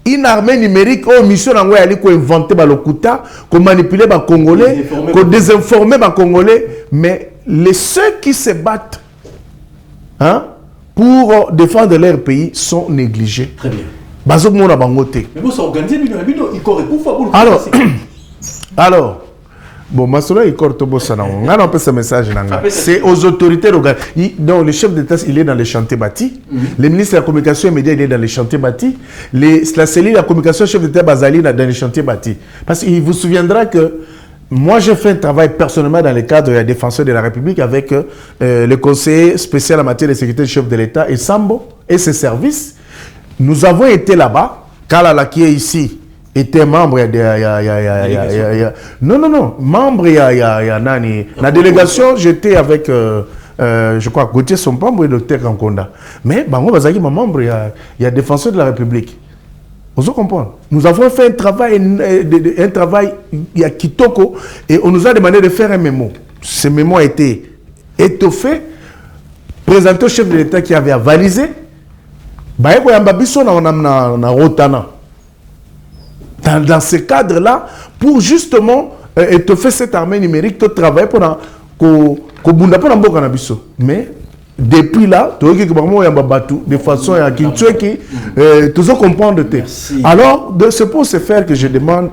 une armée numérique ou mission dans laquelle il faut inventer le Kuta, pour manipuler les Congolais, pour désinformer les Congolais. Mais ceux qui se battent, hein, pour défendre leur pays sont négligés. Très bien. Mais vous s'organisez, alors, Bon, Massola, il corte bossa na on a un peu ce message. C'est aux autorités locales. Donc, le chef d'État, il est dans les chantiers bâtis. Le ministre de la Communication et Médias, il est dans les chantiers bâtis. La cellule de la communication, chef d'État Bazali, dans les chantiers bâtis. Parce qu'il vous souviendra que moi, j'ai fait un travail personnellement dans le cadre de la défenseur de la République avec le conseiller spécial en matière de sécurité du chef de l'État et Sambo et ses services. Nous avons été là-bas. Kalala qui est ici était membre non, membre Nani. La délégation, j'étais avec, je crois, Gauthier Sompambo et Dr Kankonda. Mais, Bango Bazaki, membre, il y a défenseur de la République. Vous comprenez? Nous avons fait un travail, il y a Kitoko, et on nous a demandé de faire un mémo. Ce mémo a été étoffé, présenté au chef de l'État qui avait avalisé. Dans ce cadre-là, pour justement étoffer cette armée numérique, tout travail pour mais depuis là, de façon à qui toujours comprendre. Alors, c'est pour ce faire que je demande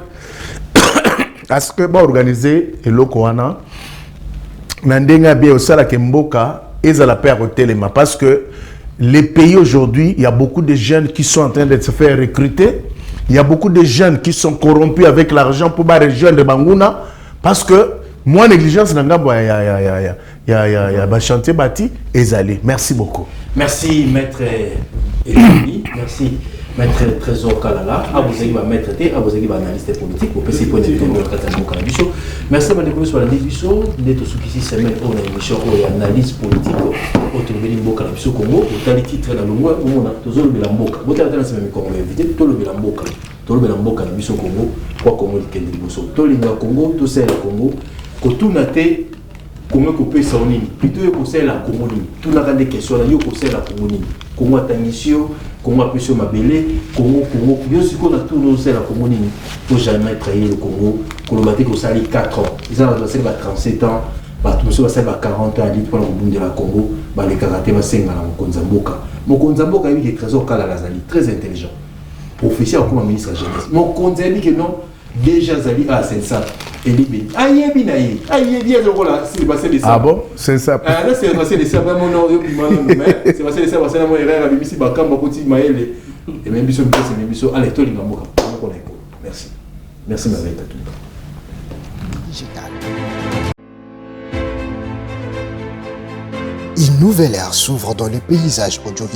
à ce que organiser et l'Okoana, Nandenga bien au Salakemboka et à la paire au Téléma. Parce que les pays aujourd'hui, il y a beaucoup de jeunes qui sont en train de se faire recruter. Il y a beaucoup de jeunes qui sont corrompus avec l'argent pour rejoindre Bangouna. Parce que moi, négligence, il y a un chantier bâti et allé. Merci beaucoup. Merci, maître Eleni. Merci, maître Trésor Kalala. À vous avez maître T, à vous avez analyste politique. Vous pouvez point de vue de la merci à vous sur la division. D'être sous qui semaine on a une émission analyse politique. Autour de l'Imboka, la Bisso Congo. Vous avez le titre dans le mois où on a toujours le Belamboka. Vous avez la semaine comme invité. Tout le Belamboka. Tout le Belamboka, la Bisso Congo. Quoi Congo, le Kendi Bosso. Tout le Congo, tout c'est le Congo. Quand tout n'a été comment couper ça en ligne. Plutôt que c'est la Congo. Tout n'a pas de questions là. Yo que c'est la Congo. Comment t'amission, comment apprécier ma belle, comment yo si qu'on a tout nous c'est la Congo. Faut jamais trahir le Congo. Qu'on battait que ça 4 ans. Ils ont passé 37 ans. Tout ça va 40 ans pour le boom de la Congo. Les karaté va 5 ans à Mokonzamboka. Mokonzamboka il est Trésor Kalala très intelligent. Officiel comme ministre de la jeunesse. Mokonzamboka dit que non. Déjà Zali c'est ça. Et Libé. Aïe binaï. Aïe bien voilà, c'est passé de ça. Ah bon, c'est ça. Ah là c'est passé de ça vraiment non, c'est passé de ça parce que moi erreur à BBC Bakamba Koti Maël et même biso c'est même biso allez toi lingamboka. Merci. Merci ma belle tout. Une nouvelle ère s'ouvre dans le paysage audiovisuel.